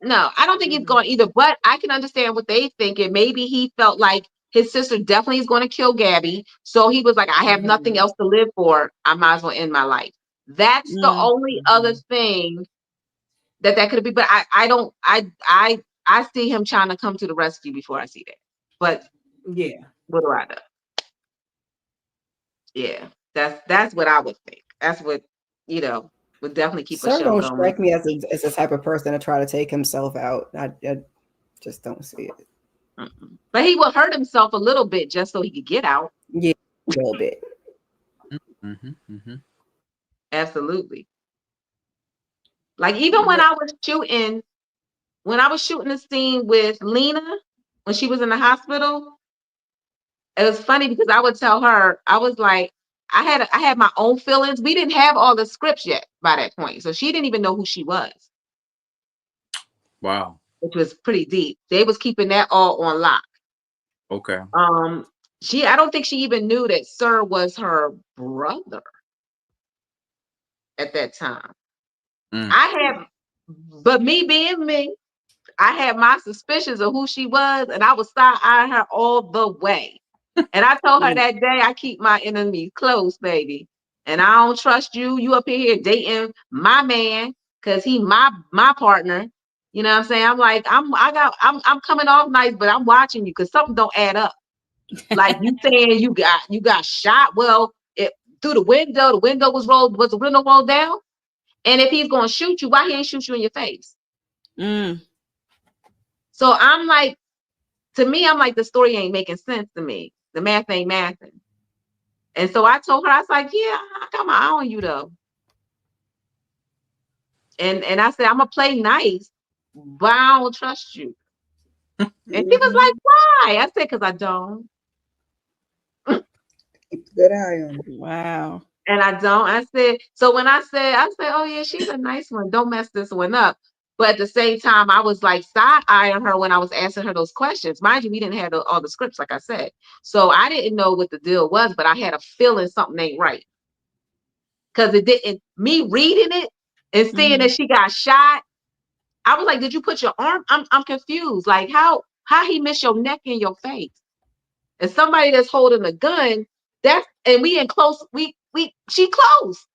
no, I don't think he's Mhm. going either. But I can understand what they thinking. Maybe he felt like his sister definitely is going to kill Gabby. So he was like, I have nothing Mhm. else to live for. I might as well end my life. That's the Mm. only other Mhm. thing that could be. But I don't, I see him trying to come to the rescue before I see that. But Yeah. what do I know? Yeah, that's what I would think. That's what you know. would definitely keep a Sir show don't going. strike me as the type of person to try to take himself out. I just don't see it. Mm-mm. But he would hurt himself a little bit just so he could get out. Yeah, a little bit. Mm-hmm, mm-hmm. Absolutely. Like even when I was shooting the scene with Lena when she was in the hospital, it was funny because I would tell her, I was like, I had my own feelings. We didn't have all the scripts yet by that point. So she didn't even know who she was, Wow. which was pretty deep. They was keeping that all on lock. Okay. Um, I don't think she even knew that Sir was her brother at that time. Mm. I had, but me being me, I had my suspicions of who she was, and I was side eyeing her all the way. And I told her that day, I keep my enemies close, baby. And I don't trust you. You up here dating my man because he my partner. You know what I'm saying? I'm like, I'm coming off nice, but I'm watching you because something don't add up. Like you saying you got shot. Well, it through the window was the window rolled down? And if he's gonna shoot you, why he ain't shoot you in your face? Mm. So I'm like, to me, I'm like, the story ain't making sense to me. The math ain't mathing. And so I told her, I was like, yeah, I got my eye on you though. And I said, I'm gonna play nice, but I don't trust you. And she was like, Mhm. why? I said, because I don't. Keep a good eye on him. Wow. And I don't. I said, so when I said, oh yeah, she's a nice one. Don't mess this one up. But at the same time, I was like side eyeing her when I was asking her those questions. Mind you, we didn't have all the scripts, like I said. So I didn't know what the deal was, but I had a feeling something ain't right. Because it didn't, me reading it and seeing that Mm. she got shot, I was like, did you put your arm? I'm confused. Like how he missed your neck and your face? And somebody that's holding a gun, and we in close, she close.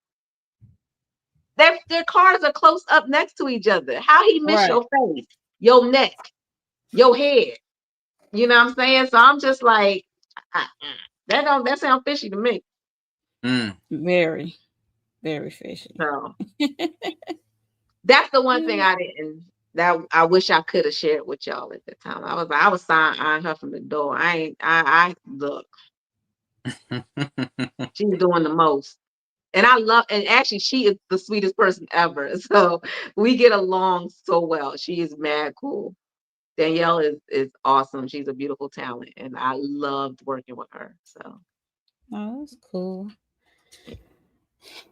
Their cars are close up next to each other. How he missed Right. your face, your neck, your head. You know what I'm saying? So I'm just like, that sound fishy to me. Mm. Very, very fishy. So that's the one thing I didn't that I wish I could have shared with y'all at the time. I was side eyeing her from the door. I look, she's doing the most. And I love, and actually she is the sweetest person ever. So we get along so well. She is mad cool. Danielle is awesome. She's a beautiful talent, and I loved working with her. So Oh, that's cool.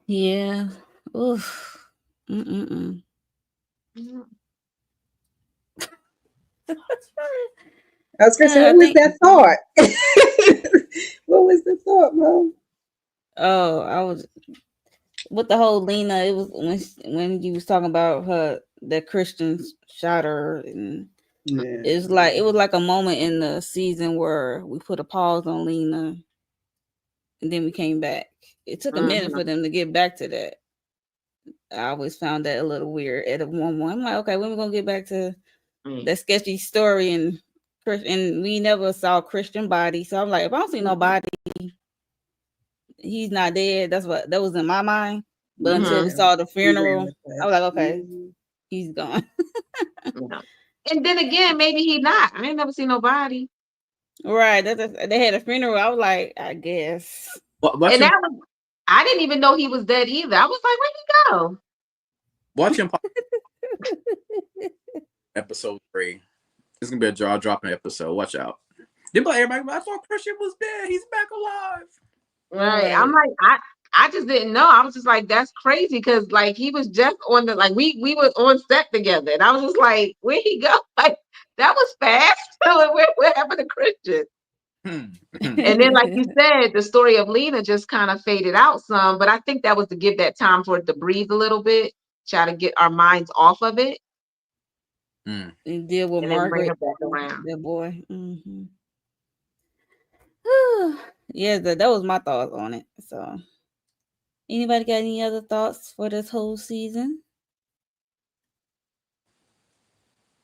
Yeah. Oof. Mm-mm-mm. yeah. I was gonna say, I what was think. that thought? What was the thought, Mom? Oh, I was with the whole Lena. It was when you was talking about her that Christians shot her, and Yeah. it was like a moment in the season where we put a pause on Lena, and then we came back. It took a minute Mhm. for them to get back to that. I always found that a little weird. At one point, I'm like, okay, when we gonna get back to Mm. that sketchy story and we never saw Christian body. So I'm like, if I don't see no body, he's not dead. That's what that was in my mind. But until Mhm. we Yeah. saw the We ran funeral, with I that. was like, okay, Mhm. he's gone. Yeah. And then again, maybe he not. I ain't never seen nobody. Right. They had a funeral. I was like, I guess. And Watching that was I didn't even know he was dead either. I was like, where'd he go? watching episode 3. It's gonna be a jaw dropping episode. Watch out. You're like, everybody, I thought Christian was dead. He's back alive. Right. I'm Right. like, I just didn't know. I was just like, that's crazy because like he was just on the like we were on set together, and I was just like, where'd he go? Like that was fast. Where happened to Christian? Hmm. And then, like you said, the story of Lena just kind of faded out some, but I think that was to give that time for it to breathe a little bit, try to get our minds off of it, Hmm. And deal with and then bring Margaret, her back around. that boy. Yeah, that was my thoughts on it. So, anybody got any other thoughts for this whole season?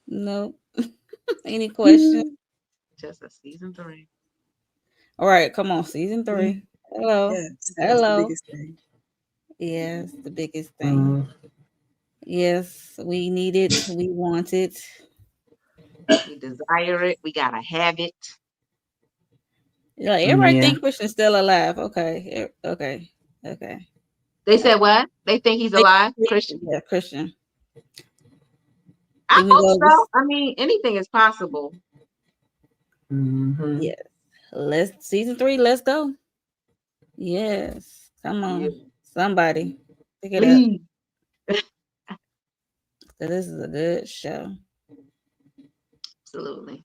Nope. Any questions? Just a season 3. All right, come on, season 3. Hello, Yes, that's the hello. biggest thing. Yes, the biggest thing. Mm. Yes, we need it. We want it. We desire it. We gotta have it. Like everybody Yeah. think Christian's still alive. Okay. Okay. Okay. They said what? They think he's alive, Christian. Yeah, Christian. I Even hope though so. this, I mean, anything is possible. Mm-hmm. yeah. Let's season 3. Let's go. Yes. Come Yeah, on, somebody pick it up. please. 'Cause this is a good show. Absolutely.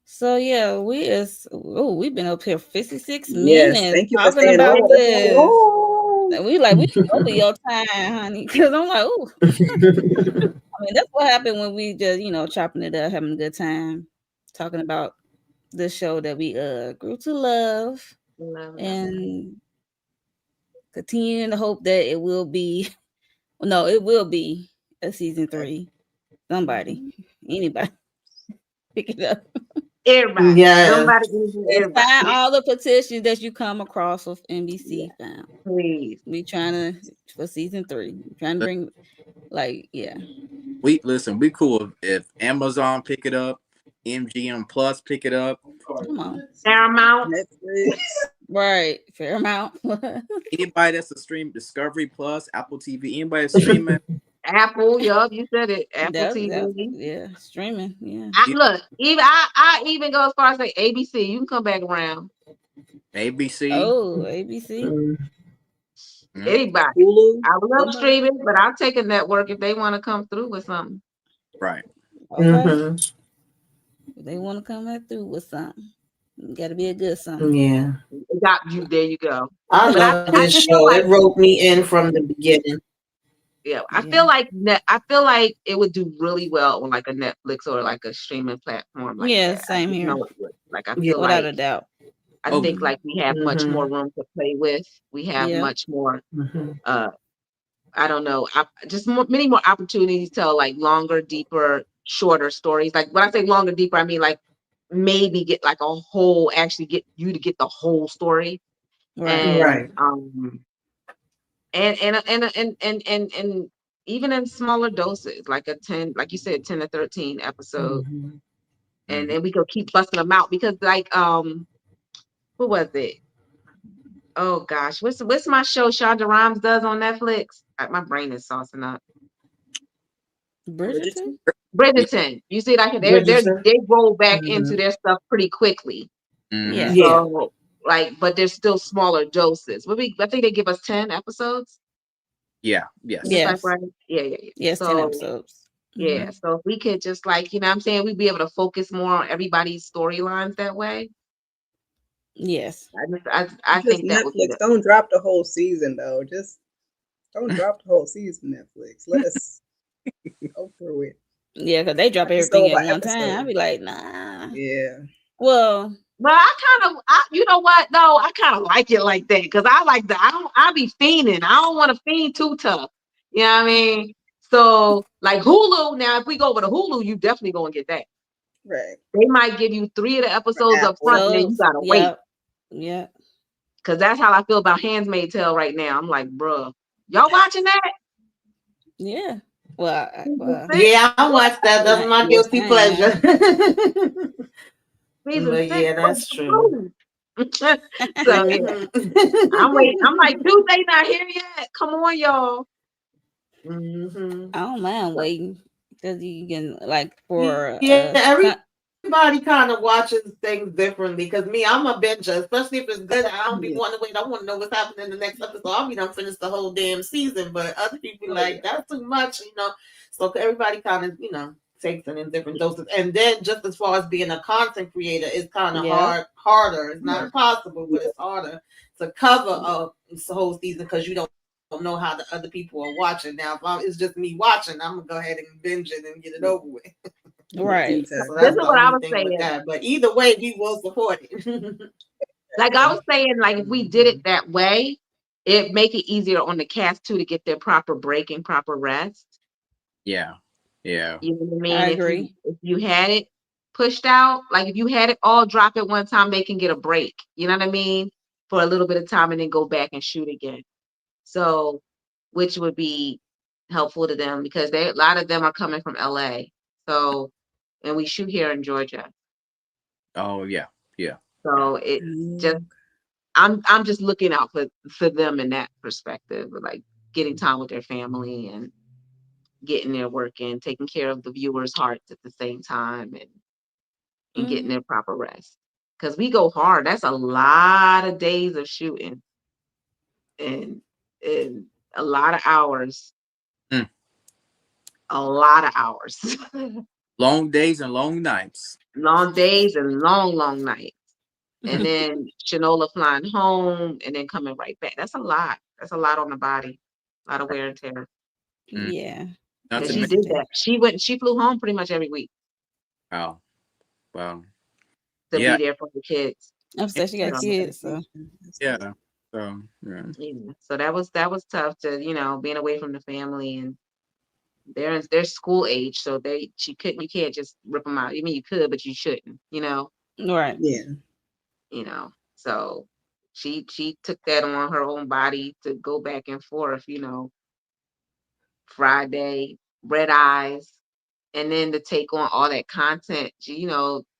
So yeah, we've been up here 56 Yes, minutes thank you for talking staying about over the whole. this. Oh. And we like we over your time, honey. Because I'm like, oh, I mean, that's what happened when we just, chopping it up, having a good time, talking about the show that we grew to love Love it. and continuing to hope that it will be no, it will be a season 3. Somebody, anybody, pick it up. Everybody. Yes. Somebody into And sign everybody. all the petitions that you come across with NBC found. Please. We trying to for season 3. Trying to bring yeah. We listen. We cool if Amazon pick it up, MGM Plus pick it up. Come on. Paramount, Netflix. Right. Fair amount. Anybody that's a stream, Discovery Plus, Apple TV, anybody that's streaming, Apple. Yup, you said it. Apple That TV. yeah, streaming. Yeah. I, you look, even I even go as far as say ABC. You can come back around. ABC. Oh, ABC. Mm, Anybody. Hulu. I love Somebody. streaming, but I'll take a network if they want to come through with something. right. Okay. Mm-hmm. If they want to come back through with something. Gotta be a good something. Yeah. Got you. There you go. I But love I this feel show. like It roped me in from the beginning. yeah, Yeah. I feel like it would do really well on like a Netflix or like a streaming platform like Yeah, that. I same just here. know it would. Like I Yeah. feel Without like a doubt. I Oh, think Mhm. like we have much more Mm-hmm. room to play with. We have Yeah. much more Mm-hmm. uh I don't know, just many more opportunities to tell like longer, deeper, shorter stories. Like when I say longer, deeper, I mean like maybe get like a whole actually get you to get the whole story Right. and Right. and even in smaller doses, like a 10, like you said, 10 to 13 episode, Mm-hmm. and mhm. then we could keep busting them out because like what was it? Oh gosh, what's my show Shonda Rhimes does on Netflix? My brain is saucing up. Bridgerton? Bridgerton. Yeah. Bridgerton. You see, like Bridgerton. they roll back into Mm-hmm. their stuff pretty quickly. Mhm. Yes. Yeah. So like, but there's still smaller doses. I think they give us 10 episodes. Yeah. Is this Yes. like Yes. right? Yeah, yeah, yeah. Yes, 10 So episodes. yeah, Hmm. so if we could just like, you know what I'm saying, we'd be able to focus more on everybody's storylines that way. Yes. I Just think that would be Netflix. the Don't drop the whole season though. Just don't drop the whole season. Netflix. Let us go through it Yeah, because they drop everything episode at by one time. I'd episode. be like, nah. Yeah. Well, but you know what? No, I kind of like it like that because I like the, I be fiending. I don't want to fiend too tough. You know what I mean? So like Hulu, now if we go over to Hulu, you definitely gonna get that. Right. They might give you 3 of the For episodes up front, Apple. and then you so gotta wait. yeah. Yeah. Cause that's how I feel about Handmaid's Tale right now. I'm like, bruh, y'all watching that? Yeah. Well, Season 6? Yeah, I watched that. That's my yes, guilty I am. pleasure. Season But 6? yeah, Oh, that's true. so yeah, I'm waiting. I'm like, Mm-hmm. Tuesday not here yet. Come on, y'all. I don't mind But waiting because you can like for Yeah, everybody kind of watches things differently. Because me, I'm a binger, especially if it's good. I don't be wanting to Yeah. wait. I want to know what's happening in the next episode. I'll be done finish the whole damn season. But other people oh like yeah, that's too much. So everybody kind of takes it in different doses. And then just as far as being a content creator, it's kind of yeah. harder. It's not yeah, impossible, but yeah, it's harder to cover yeah. a whole season because you don't know how the other people are watching. Now, if it's just me watching, I'm gonna go ahead and binge it and get it over with. Right. So that's Exactly. This the is what only I was thing with saying. that. But either way, we will support it. Like I Exactly. was saying, like if we did it that way, it make it easier on the cast too to get their proper break and proper rest. Yeah. Yeah. You know what I I mean? agree. If you had it pushed out, like if you had it all drop at one time, they can get a break. You know what I mean? For a little bit of time and then go back and shoot again. So, which would be helpful to them because a lot of them are coming from LA. So, and we shoot here in Georgia. Oh yeah, yeah. So it just Mm. I'm just looking out for them in that perspective, like getting time with their family and getting their work in, taking care of the viewers' hearts at the same time, and getting Mm-hmm. their proper rest. Because we go hard. That's a lot of days of shooting and and a lot of hours. Mm. A lot of hours. Long days and long nights. Long days and long nights. And then Shanola flying home and then coming right back. That's a lot. That's a lot on the body. A lot of wear and tear. Mm. Yeah. Not And to Yes, she mention, it did is. that. She flew home pretty much every week wow, wow, to be yeah, there for the kids. I'm saying she got That's So kids, so dedication. That's good. yeah. So yeah. yeah. So that was tough to, being away from the family, and they're school age, so she couldn't you can't just rip them out. I mean you could, but you shouldn't. right. Yeah. So she took that on her own body to go back and forth, Friday, red eyes, and then to take on all that content.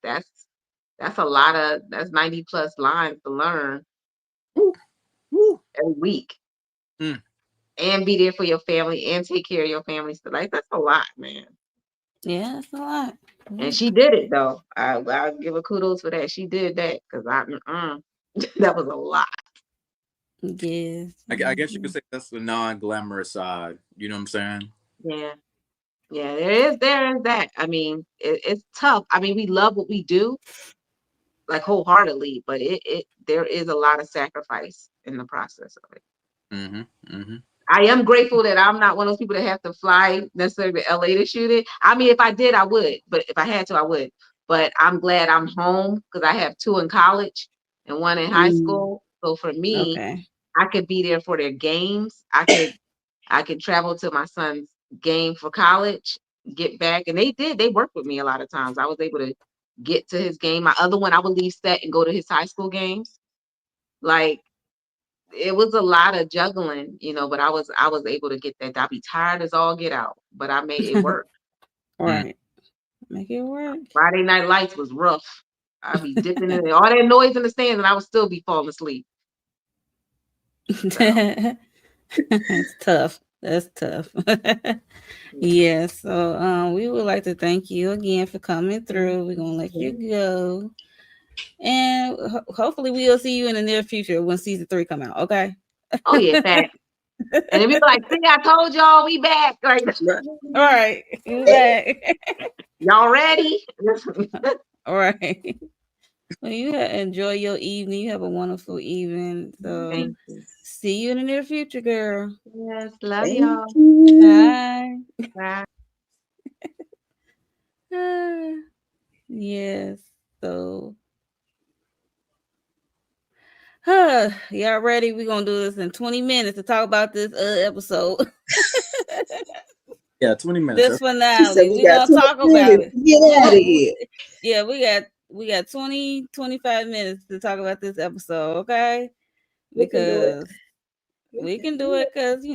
That's a lot of that's 90 plus lines to learn Woo, woo. every week Mm. and be there for your family and take care of your family. So like that's a lot, man. Yeah, that's a lot. And Yeah. she did it though. I'll give her kudos for that. She did that because that was a lot. Yes. I guess you could Mhm. say that's the non-glamorous side. You know what I'm saying? Yeah. Yeah, there is that. I mean, it's tough. I mean, we love what we do, like wholeheartedly, but it there is a lot of sacrifice in the process of it. Mm-hmm. Mm-hmm. I am grateful that I'm not one of those people that have to fly necessarily to LA to shoot it. I mean, if I did, I would, but if I had to, I would. But I'm glad I'm home because I have two in college and one in high Mm. school. So for me, Okay. I could be there for their games. I could travel to my son's game for college, get back, and they did. They worked with me a lot of times. I was able to get to his game. My other one, I would leave set and go to his high school games. Like it was a lot of juggling, but I was able to get that. I'd be tired as all get out, but I made it work. Mm. Right. Make it work. Friday Night Lights was rough. I'd be dipping in all that noise in the stands, and I would still be falling asleep. So It's tough. That's tough. yeah. Yeah, so we would like to thank you again for coming Thank through. We're gonna let you you. go. And hopefully we'll see you in the near future when season 3 come out. Okay. Oh yeah, fact. And then we be like, see, I told y'all we back. Like Right. All right. You back. y'all ready? All right. Well, enjoy your evening. You have a wonderful evening. So Thank you. see you in the near future, girl. Yes, love Thank y'all. you. Bye. Bye. Ah, yes. So y'all ready? We're gonna do this in 20 minutes to talk about this episode. Yeah, 20 minutes. This That's She said finale. we We're got gonna 20 talk about minutes it. to get out of here. Yeah, we got 25 minutes to talk about this episode, okay? We can do it. Because We we can can do do it it. because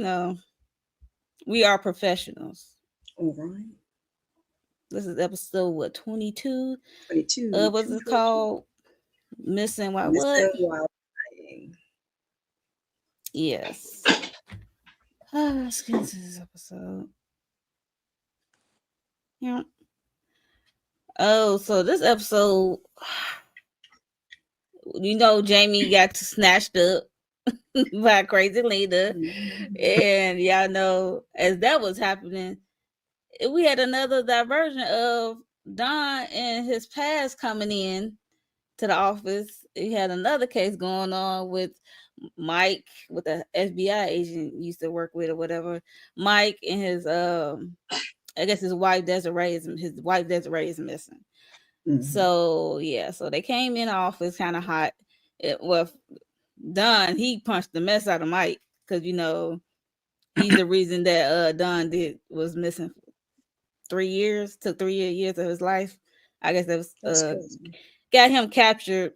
we are professionals. All right. This is episode what 22? 22. What's it called? Missing what? Mr. Wilding. Yes. Let's get into this episode. Yeah. Oh, so this episode, Jamie got snatched up by a crazy leader. And y'all know, as that was happening, we had another diversion of Don and his past coming in to the office. He had another case going on with Mike, with the FBI agent used to work with or whatever. Mike and his I guess his wife Desiree is missing. Mhm. So yeah, so they came in the office kind of hot. Well, Don, he punched the mess out of Mike because he's the reason that Don was missing 3 years, took 3 years of his life. I guess that was That's crazy. got him captured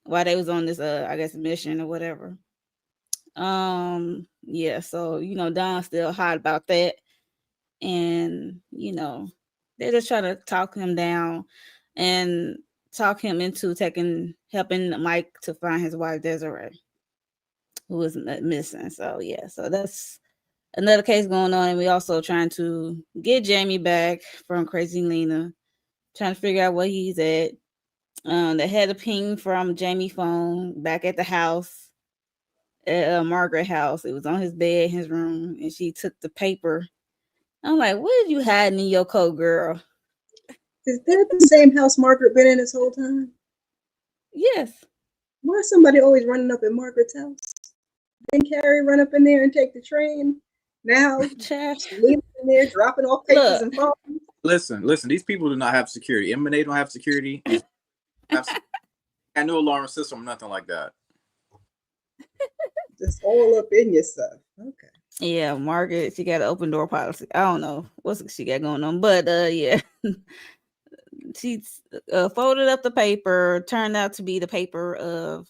while they was on this I guess mission or whatever. Yeah, so Don's still hot about that. And they're just trying to talk him down and talk him into helping Mike to find his wife Desiree, who was missing. So yeah, so that's another case going on, and we also trying to get Jamie back from Crazy Lena, trying to figure out where he's at. They had a ping from Jamie phone back at the house, at Margaret house. It was on his bed in his room, and she took the paper. I'm like, what did you hiding in your coat, girl? Is that the same house Margaret been in this whole time? Yes. Why is somebody always running up at Margaret's house? Didn't Carrie run up in there and take the train? Now leaving in there, dropping off papers and phones. Listen. These people do not have security. They don't have security. No alarm system, nothing like that. Just all up in your stuff. Okay. Yeah, Margaret, she got an open door policy. I don't know what she got going on, but yeah. She folded up the paper, turned out to be the paper of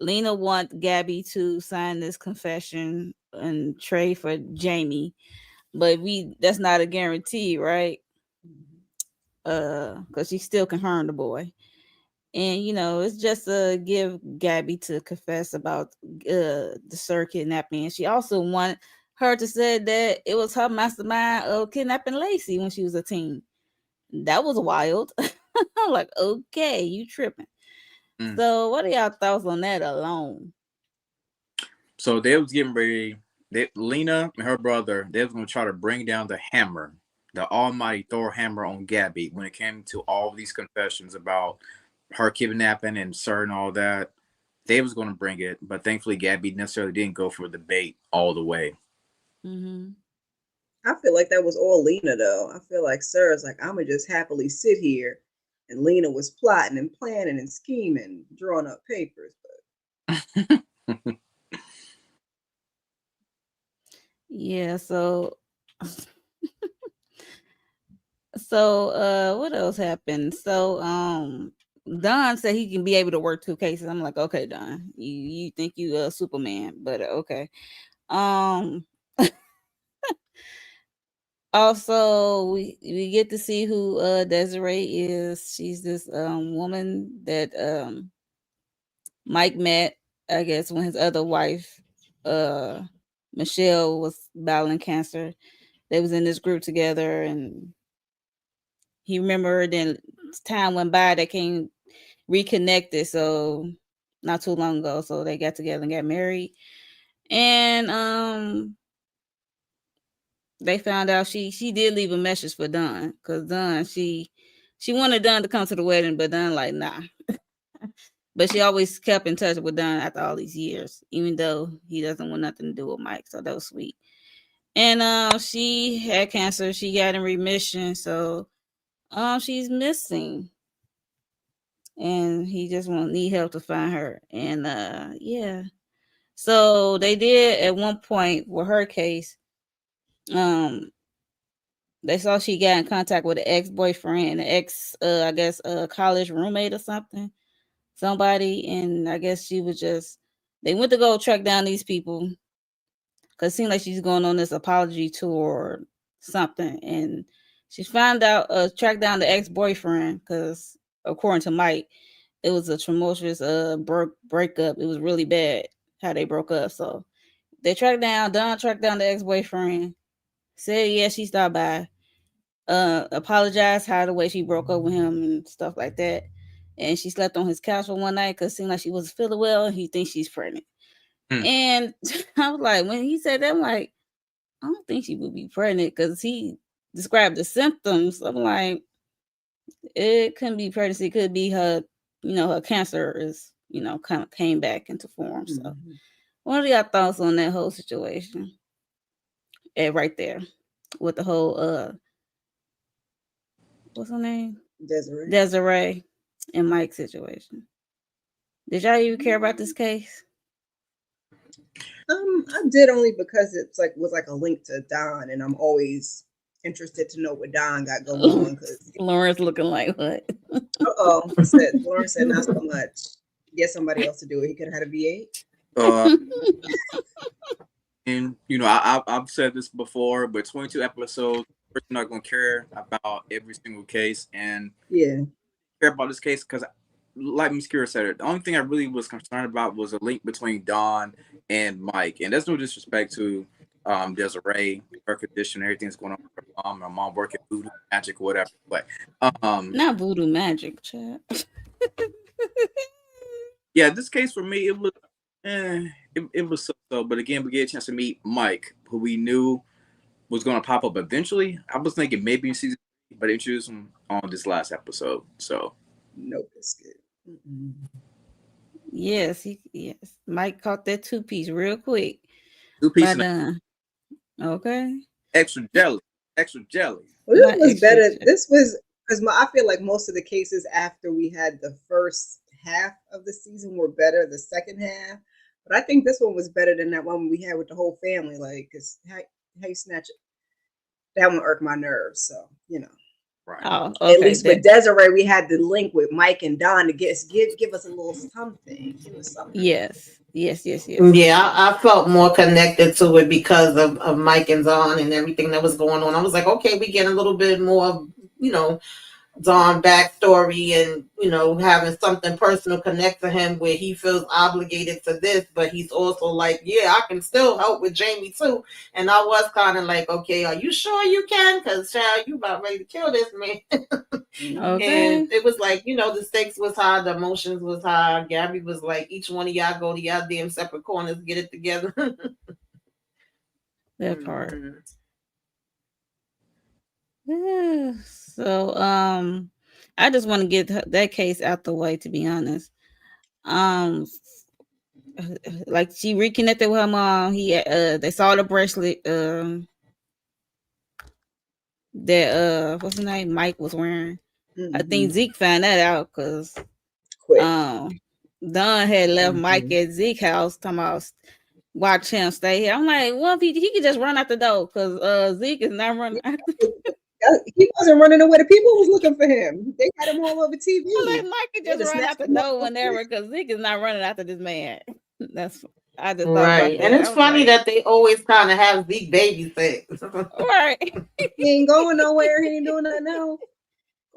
Lena want Gabby to sign this confession and trade for Jamie, but that's not a guarantee, right? Because she still can harm the boy. And it's just to give Gabby to confess about the Sir kidnapping. And she also wanted her to say that it was her mastermind of kidnapping Lacey when she was a teen. That was wild. I'm like, okay, you tripping. So what are y'all thoughts on that alone? So they was getting ready. Lena and her brother, they was going to try to bring down the hammer, the almighty Thor hammer on Gabby when it came to all these confessions about her kidnapping and Sir and all that. They was going to bring it, but thankfully Gabby necessarily didn't go for the bait all the way. Mm-hmm. I feel like that was all Lena, though. I feel like Sarah's like, I'm going to just happily sit here. And Lena was plotting and planning and scheming, drawing up papers. But yeah, so what else happened? So Don said he can be able to work 2 cases. I'm like, okay, Don, you think you a Superman, but okay. Also, we get to see who Desiree is. She's this woman that Mike met, I guess, when his other wife, Michelle, was battling cancer. They was in this group together, and he remembered. Then time went by, they came reconnected. So not too long ago, so they got together and got married. And they found out she did leave a message for Don, because Don she wanted Don to come to the wedding, but Don like nah. But she always kept in touch with Don after all these years, even though he doesn't want nothing to do with Mike. So that was sweet. And she had cancer. She got in remission. So she's missing. And he just need help to find her. And yeah. So they did at one point with her case. They saw she got in contact with an ex-boyfriend, an I guess a college roommate or somebody, and I guess she was they went to go track down these people because it seemed like she's going on this apology tour or something, and she found out tracked down the ex-boyfriend because according to Mike, it was a tumultuous breakup. It was really bad how they broke up. So they tracked down the ex-boyfriend, said yeah, she stopped by, apologized how the way she broke up with him and stuff like that. And she slept on his couch for one night because it seemed like she wasn't feeling well and he thinks she's pregnant. And I was like, when he said that, I'm like, I don't think she would be pregnant because he described the symptoms. I'm like, it couldn't be pregnancy. It could be her, her cancer is, kind of came back into form. So what are your thoughts on that whole situation? Right there with the whole, what's her name? Desiree and Mike's situation. Did y'all even care about this case? I did, only because it's was like a link to Don, and I'm always interested to know what Don got going on. Because Lawrence looking like what? Lawrence said not so much. Get somebody else to do it. He could have had a VA. Uh, and I've said this before, but 22 episodes, we're not gonna care about every single case and Yeah. care about this case because, like Miss Kira said, the only thing I really was concerned about was a link between Dawn and Mike, and that's no disrespect to Desiree, her condition, everything that's going on with her mom working voodoo magic, whatever. But Not voodoo magic, chat. yeah, this case for me, it was it was so. But again, we get a chance to meet Mike, who we knew was going to pop up eventually. I was thinking maybe in season 3, but they introduced him on this last episode. So No biscuit. Mm-mm. Yes. Mike caught that 2-piece real quick. 2 piece By and done. Okay. extra jelly, extra jelly. Well, Not this was extra better. check. This was because I feel like most of the cases after we had the first half of the season were better. The second half, but I think this one was better than that one we had with the whole family. Like, cause how you snatch it? That one irked my nerves. So Right. Oh, at okay. least with Desiree, we had the link with Mike and Don to give us a little something. Give us something. Yes. Yeah, I felt more connected to it because of Mike and Zon and everything that was going on. I was like, okay, we get a little bit more, Dawn backstory and having something personal connect to him where he feels obligated to this, but he's also like, yeah, I can still help with Jamie too. And I was kind of like, okay, are you sure you can? Because child, you about ready to kill this man. Okay. And it was like, the stakes was high, the emotions was high. Gabby was like, each one of y'all go to y'all damn separate corners, get it together. That part. Mhm. Yeah. So I just want to get that case out the way, to be honest. Um like she reconnected with her mom. They saw the bracelet that what's his name? Mike was wearing. I think Mhm. Zeke found that out because Quick. Don had left Mike Mhm. at Zeke's house talking about watch him stay here. I'm like, well, if he could just run out the door because Zeke is not running out. He wasn't running away. The people was looking for him. They had him all over I'm like, TV. Mike could They just just run snatched out the him up door real quick. whenever because Zeke is not running after this man. That's I just thought about Right. And that. it's I was funny like, that they always kind of have Zeke babysit. right. He ain't going nowhere. He ain't doing nothing now.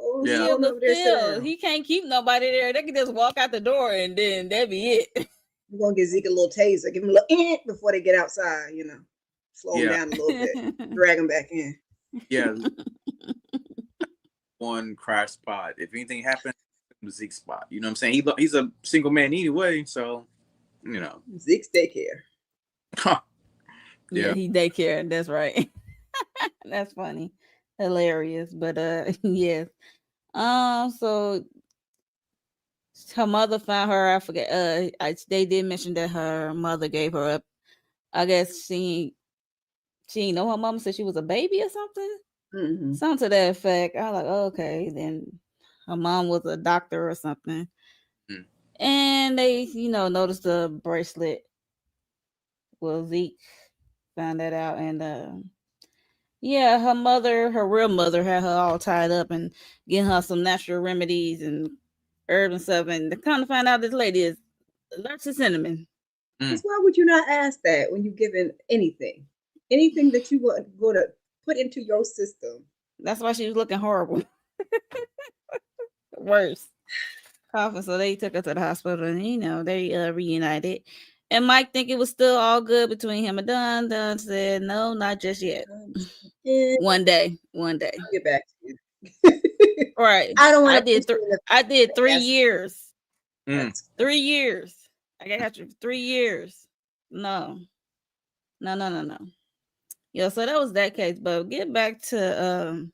Oh, he Yeah. Yeah, going but over there sit still, down. he can't keep nobody there. They can just walk out the door and then that'd be it. We're gonna give Zeke a little taser, give him a little before they get outside. Slow him Yeah. down a little bit, drag him back in. Yeah. One crash spot. If anything happens, Zeke spot. You know what I'm saying? He's a single man anyway, so Zeke's daycare. Yeah, Yeah. he daycare. That's right. That's funny, hilarious. But yes. So her mother found her. I forget. They did mention that her mother gave her up. I guess she didn't know her mama said she was a baby or something. Mm-hmm. Something to that effect. I was like, oh, okay, then her mom was a doctor or something. Mm. And they, noticed the bracelet. Well, Zeke found that out, and yeah, her real mother, had her all tied up and getting her some natural remedies and herbs and stuff. And to kind of find out this lady is allergic to cinnamon. Because why would you not ask that when you given anything, that you were going to put into your system? That's why she was looking horrible. Worse. Coughing. So they took her to the hospital, and they reunited. And Mike think it was still all good between him and Don. Don said, "No, not just yet. One day, I'll get back to you. Right? I don't want I to did. put you in the I did 3 That's- years. that's- 3 years. I got you for 3 years. No. Yeah. So that was that case. But get back to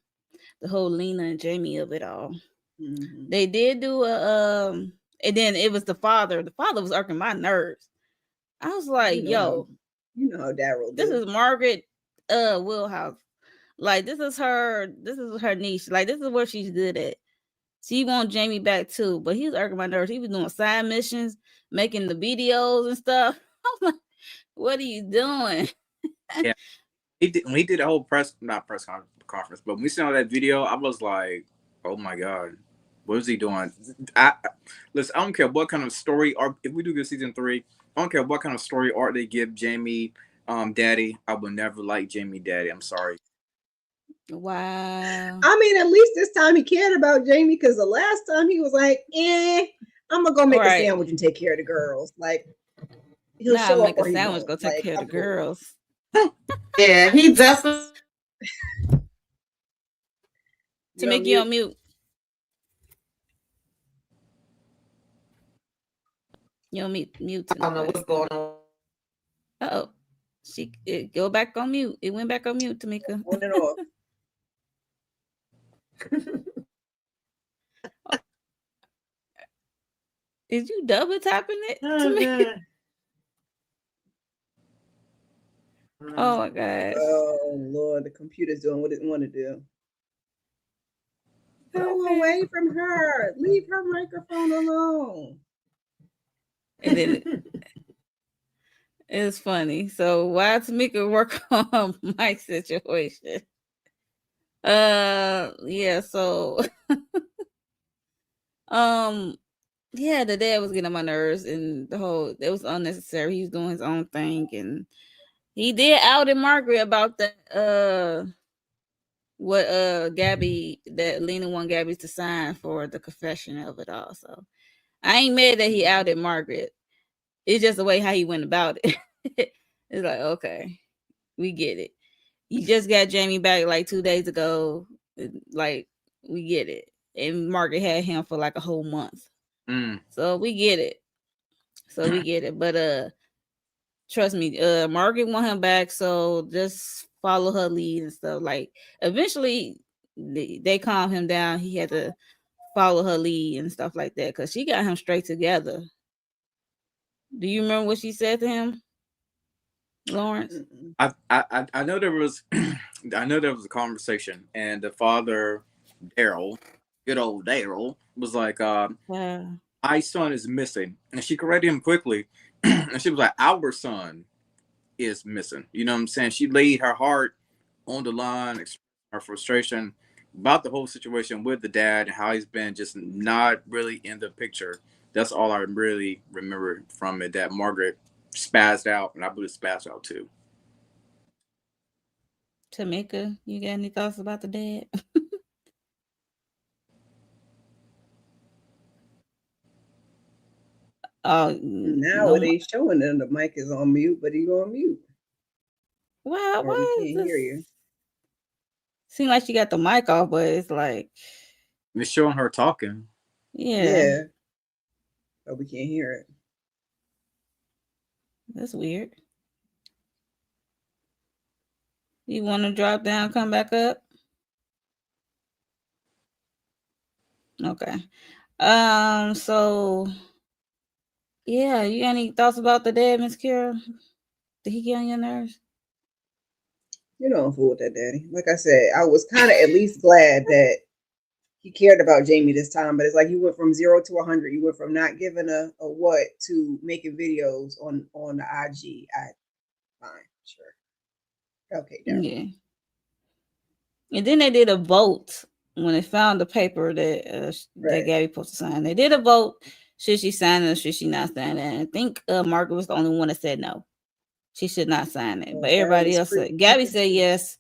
the whole Lena and Jamie of it all. Mhm. They did do a and then it was the father. The father was irking my nerves. I was like, yo, You know how Daryl this do. is Margaret Wheelhouse. Like this is her niche. Like this is where she's good at. She want Jamie back too, but he was irking my nerves. He was doing side missions, making the videos and stuff. I was like, what are you doing? Yeah. When he did the whole not press conference, but when we saw that video, I was like, oh my God. What is he doing? Listen, I don't care what kind of story arc. If we do get season 3, I don't care what kind of story arc they give Jamie, Daddy. I will never like Jamie Daddy. I'm sorry. Wow. I mean, at least this time he cared about Jamie, because the last time he was like, I'm gonna go make a Right. sandwich and take care of the girls. Like, he'll Now show up make a or he sandwich, won't. go take Like, care of I'm the cool. girls. Yeah, he definitely. To make you on mute. You on mute. I don't know what's going on. Oh, go back on mute. It went back on mute, Tamika. On and off. Is you double tapping it, Tamika? Oh my gosh. Oh Lord, the computer's doing what it want to do. Go Okay. away from her. Leave her microphone alone. And then it's funny. So while Tamika work on Mike's situation, yeah. So, yeah, the dad was getting on my nerves, and it was unnecessary. He was doing his own thing, and he did out in Margaret about that. What Gabby, that Lena want Gabby to sign for the confession of it all. So I ain't mad that he outed Margaret. It's just the way how he went about it. It's like, okay, we get it. You just got Jamie back like 2 days ago. Like, we get it. And Margaret had him for like a whole month. So we get it. But trust me, Margaret want him back, so just follow her lead and stuff. Like, eventually they calm him down. He had to follow her lead and stuff like that, because she got him straight together. Do you remember what she said to him, Lawrence? I know there was I know there was a conversation, and the father, Daryl, good old Daryl, was like, my son is missing. And she corrected him quickly. And she was like, our son is missing. You know what I'm saying? She laid her heart on the line, expressed her frustration about the whole situation with the dad and how he's been just not really in the picture. That's all I really remember from it, that Margaret spazzed out, and I believe spazzed out too. Tamika, you got any thoughts about the dad? Oh, Now no. it ain't showing that the mic is on mute, but he on mute. Wow, Or we can't hear you. Seems like she got the mic off, but it's like, it's showing her talking. Yeah. But we can't hear it. That's weird. You want to drop down, come back up? Okay. So yeah, you got any thoughts about the dad, Miss Kira? Did he get on your nerves? You don't fool with that, Daddy. Like I said, I was kind of at least glad that he cared about Jamie this time, but it's like you went from 0 to 100. You went from not giving a what to making videos on the IG. Fine, sure, okay, Daryl. Yeah. And then they did a vote when they found the paper that that Gabby supposed to sign. They did a vote: should she sign it or should she not sign it? And I think Margaret was the only one that said no, she should not sign it. But everybody else said, Gabby said yes,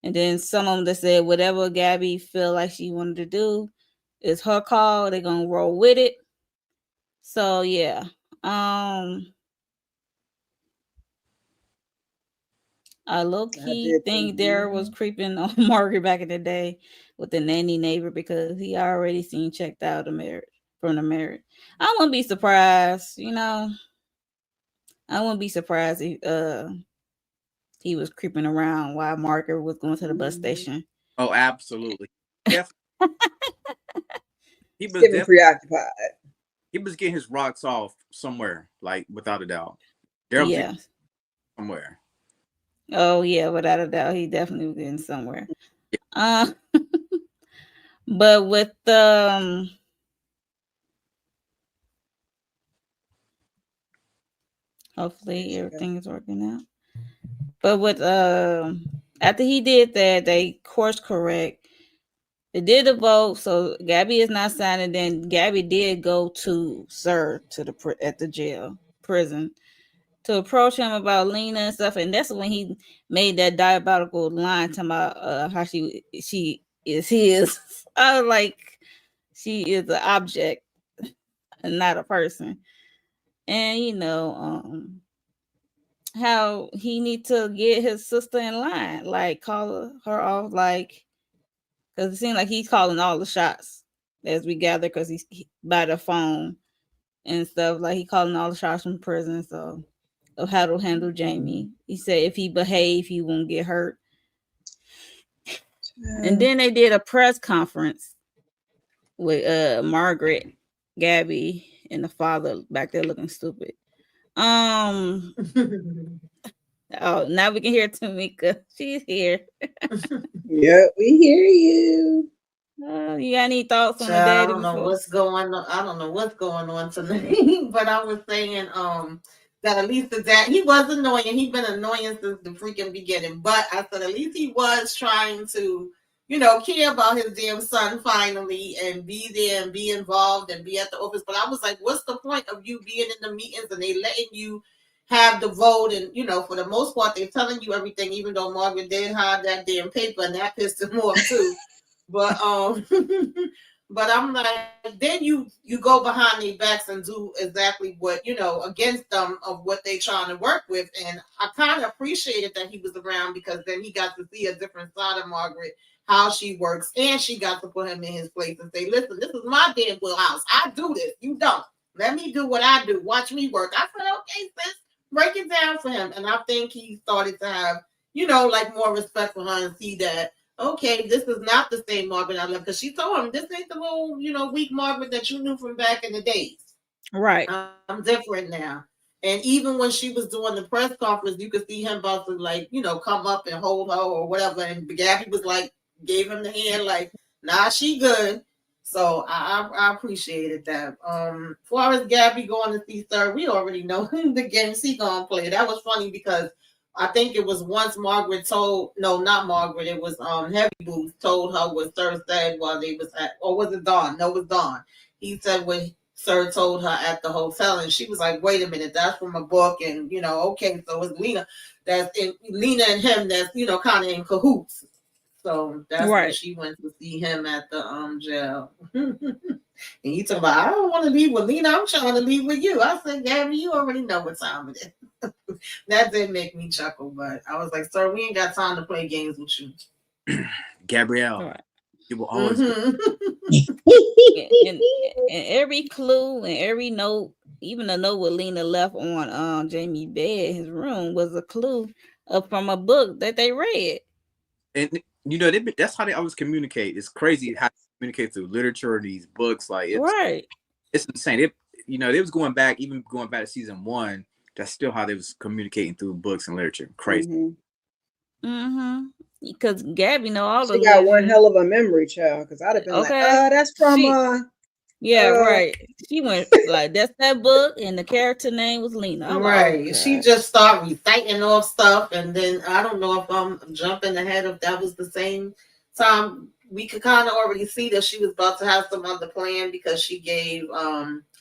and then some of them that said whatever Gabby feel like she wanted to do is her call. They're gonna roll with it. So yeah, I low key think Dara was creeping on Margaret back in the day with the nanny neighbor, because he already seen checked out the marriage from the marriage. I wouldn't be surprised, I wouldn't be surprised if he was creeping around while Margaret was going to the bus station. Oh, absolutely. He was getting preoccupied. He was getting his rocks off somewhere, like, without a doubt. Yeah. Somewhere. Oh yeah, without a doubt, he definitely was getting somewhere. But with hopefully everything is working out. But with after he did that, they course correct. They did the vote, so Gabby is not signing. Then Gabby did go to Sir to the at the jail prison to approach him about Lena and stuff, and that's when he made that diabolical line talking about how she is his. I was like, she is an object and not a person, and how he need to get his sister in line, like call her off, like because it seems like he's calling all the shots as we gather, because he's by the phone and stuff, like he calling all the shots from prison. So of how to handle Jamie. He said if he behave, he won't get hurt. And then they did a press conference with Margaret, Gabby, and the father back there looking stupid. Oh, now we can hear Tamika. She's here. Yeah, we hear you. You got any thoughts on the I daddy? don't know what's going on. I don't know what's going on tonight. But I was saying that at least the dad, he was annoying. He's been annoying since the freaking beginning. But I said at least he was trying to, care about his damn son finally and be there and be involved and be at the office. But I was like, what's the point of you being in the meetings and they letting you have the vote? And for the most part they're telling you everything, even though Margaret did hide that damn paper and that pissed him off too. But but I'm like, then you go behind their backs and do exactly what against them of what they trying to work with. And I kind of appreciated that he was around, because then he got to see a different side of Margaret, how she works, and she got to put him in his place and say, listen, this is my damn wheelhouse. I do this, you don't. Let me do what I do. Watch me work. I said, okay, sis, break it down for him. And I think he started to have like more respect for her and see that, okay, this is not the same Margaret I love, because she told him this ain't the little, weak Margaret that you knew from back in the days. Right. I'm different now. And even when she was doing the press conference, you could see him about to come up and hold her or whatever. And Gabby was like, gave him the hand, like, nah, she good. So I appreciated that. As far as Gabby going to see Sir, we already know the game she gonna play. That was funny because I think it was once Margaret told, no, not Margaret, it was Heavy Boots told her what Sir said while they was at, or was it Dawn? No, it was Dawn. He said what Sir told her at the hotel, and she was like, wait a minute, that's from a book, and okay, so it's Lena Lena and him that's kind of in cahoots. So that's when she went to see him at the jail. And he talking about, I don't want to leave with Lena, I'm trying to leave with you. I said, Gabby, you already know what time it is. That did make me chuckle, but I was like, sir, we ain't got time to play games with you. Gabrielle, you will always and every clue and every note, even the note with Lena left on Jamie's bed, his room, was a clue from a book that they read. And that's how they always communicate. It's crazy how they communicate through literature, these books. Like it's insane. They was going back to season 1. That's still how they was communicating through books and literature. Crazy. Because Gabby know all she got one hell of a memory, child. Because I'd have been like, that's from right. She went like, that's that book, and the character name was Lena. Right. She just started reciting off stuff, and then I don't know if I'm jumping ahead, if that was the same time. We could kind of already see that she was about to have some other plan, because she gave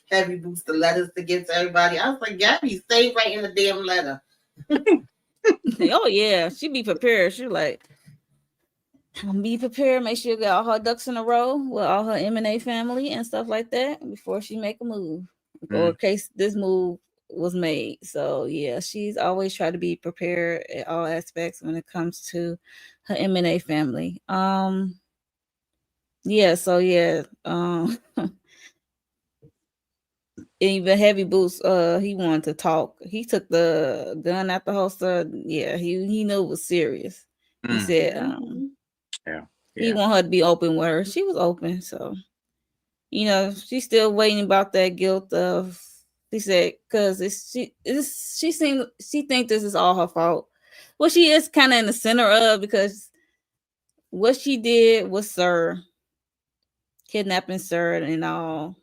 Heavy Boots the letters to give to everybody. I was like, Gabby, stay right in the damn letter. Oh yeah, she be prepared. She like, be prepared. Make sure you got all her ducks in a row with all her M&A family and stuff like that before she make a move, or in case this move was made. So yeah, she's always tried to be prepared at all aspects when it comes to her M&A family. Even Heavy Boots, he wanted to talk. He took the gun out the holster. Yeah, he knew it was serious. He said, he want her to be open with her. She was open, so she's still waiting about that guilt of. He said, because she thinks this is all her fault. Well, she is kind of in the center of, because what she did was Sir, kidnapping Sir and all,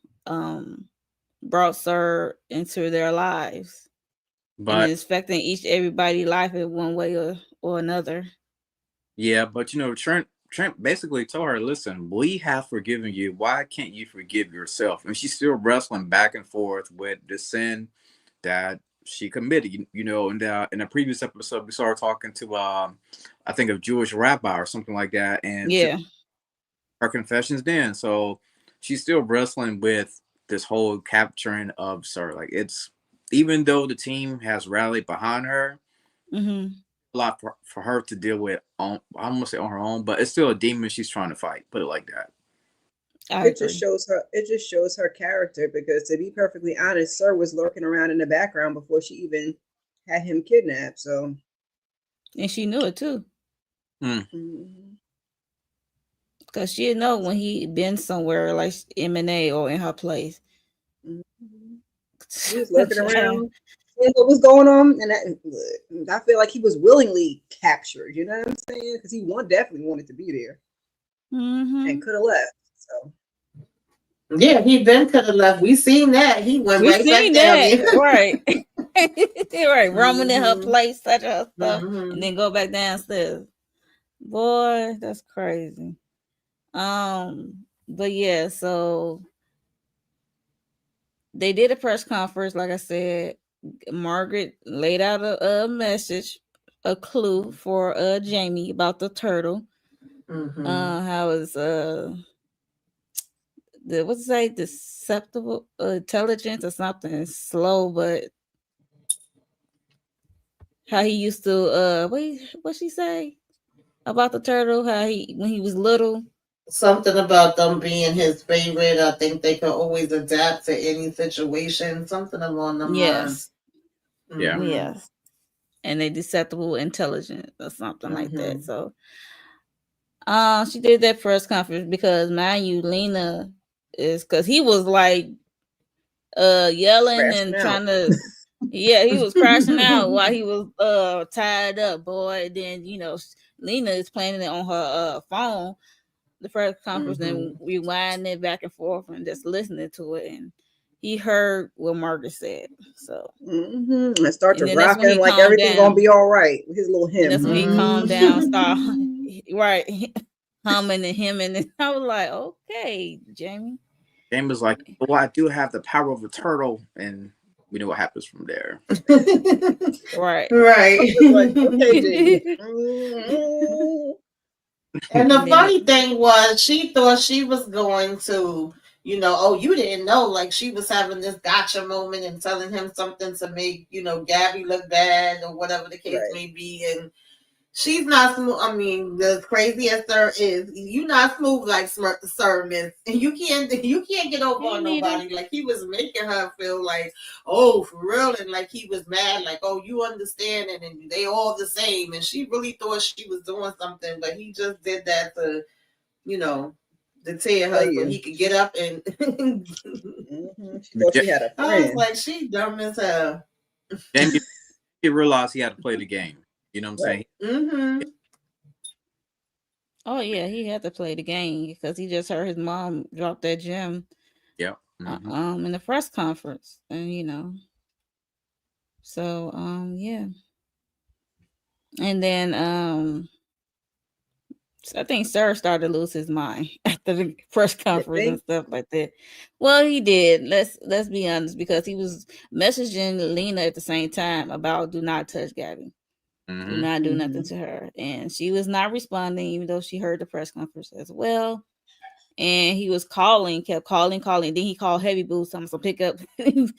brought Sir into their lives, and it's affecting everybody's life in one way or another. Yeah, but Trent Trent basically told her, "Listen, we have forgiven you. Why can't you forgive yourself?" And she's still wrestling back and forth with the sin that she committed. In the previous episode, we started talking to I think a Jewish rabbi or something like that, and just Yeah. her confessions then. So she's still wrestling with this whole capturing of Sir. Like, it's, even though the team has rallied behind her, Mm-hmm. a lot for her to deal with on, I don't want to say on her own, but it's still a demon she's trying to fight. Put it like that. I It just agree. shows her. It just shows her character because, to be perfectly honest, Sir was lurking around in the background before she even had him kidnapped. So, And she knew it too. Mm. mhm. Because she know when he been somewhere like M&A or in her place. Mhm. He was lurking around, seeing what was going on, and I feel like he was willingly captured. You know what I'm saying? Because he definitely wanted to be there and Mm-hmm. could have left. So, Yeah, he then could have left. We seen that. He went We right back seen down that. there. Right. Right. Roaming in her Mm-hmm. place, such her stuff, and Mm-hmm. then go back downstairs. Boy, that's crazy. But yeah, so they did a press conference, like I said. Margaret laid out a message, a clue for Jamie about the turtle. Mm-hmm. How is the what's it say, deceptible intelligence or something slow, but how he used to what she say about the turtle, how he when he was little. Something about them being his favorite. I think they could always adapt to any situation. Something along them lines. Yes. Yeah. Mm-hmm. Yes. And they deceptible intelligence or something like that. Mm-hmm. So she did that press conference because, mind you, Lena is, because he was like yelling crashing and out. trying to, yeah, he was crashing out while he was tied up, boy. Then Lena is playing it on her phone, the press conference, Mm-hmm. and rewinding it back and forth and just listening to it, and he heard what Margaret said. So, And start to and then that's when rocking he like calmed everything gonna down. be all right. His little And that's hymn. when he calmed down, start Mm-hmm. right humming and hemming. And I was like, okay, Jamie. James was like, "Oh, I do have the power of a turtle," and we know what happens from there. Right. Right. It's like, okay, Jamie. Mm-hmm. And the And then funny thing was, she thought she was going to, oh, you didn't know. Like, she was having this gotcha moment and telling him something to make, Gabby look bad or whatever the case Right. may be. And she's not smooth. I mean, the craziest Sir is, you not smooth like Sir Miss. And you can't get over hey on Nita. nobody. Like, he was making her feel like, oh, for real, and like he was mad, like, oh, you understand, and they all the same. And she really thought she was doing something, but he just did that to, you know, deter Play her so you. he could get up and She thought she had a I was friend. like, she dumb as hell. Jamie he realized he had to play the game. You know what I'm Right. saying? Mm-hmm. Oh yeah, he had to play the game because he just heard his mom drop that gem Yeah. Mm-hmm. in the press conference, and so yeah. And then I think Sir started to lose his mind after the press You conference and think? stuff like that. Well, he did. Let's be honest, because he was messaging Lena at the same time about do not touch Gabby, do Mm-hmm. not do nothing Mm-hmm. to her, and she was not responding, even though she heard the press conference as well. And he was calling, kept calling. Then he called Heavy Boots, I'm gonna pick up, wanting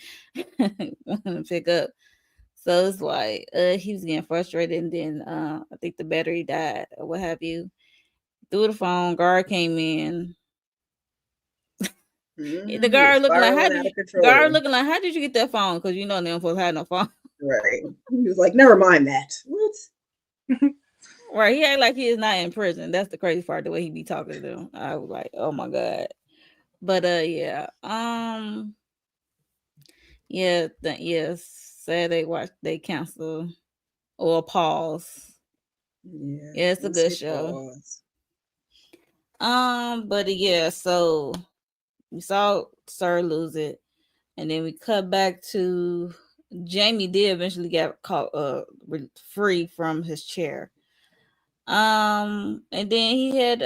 to pick up. So it's like he was getting frustrated, and then I think the battery died or what have you. Through the phone, guard came in. The He was guard looking like, spiraling how did out you? of Guard control. looking like, how did you get that phone? Because them folks had no phone. Right. He was like, never mind that. What? Right? He act like he is not in prison. That's the crazy part. The way he be talking to them, I was like, oh my god. But yeah, yeah, yes. Said they cancel or pause. Yeah. Yeah, it's a We'll good say show. pause. But yeah, so we saw Sir lose it, and then we cut back to Jamie did eventually get caught free from his chair. And then he had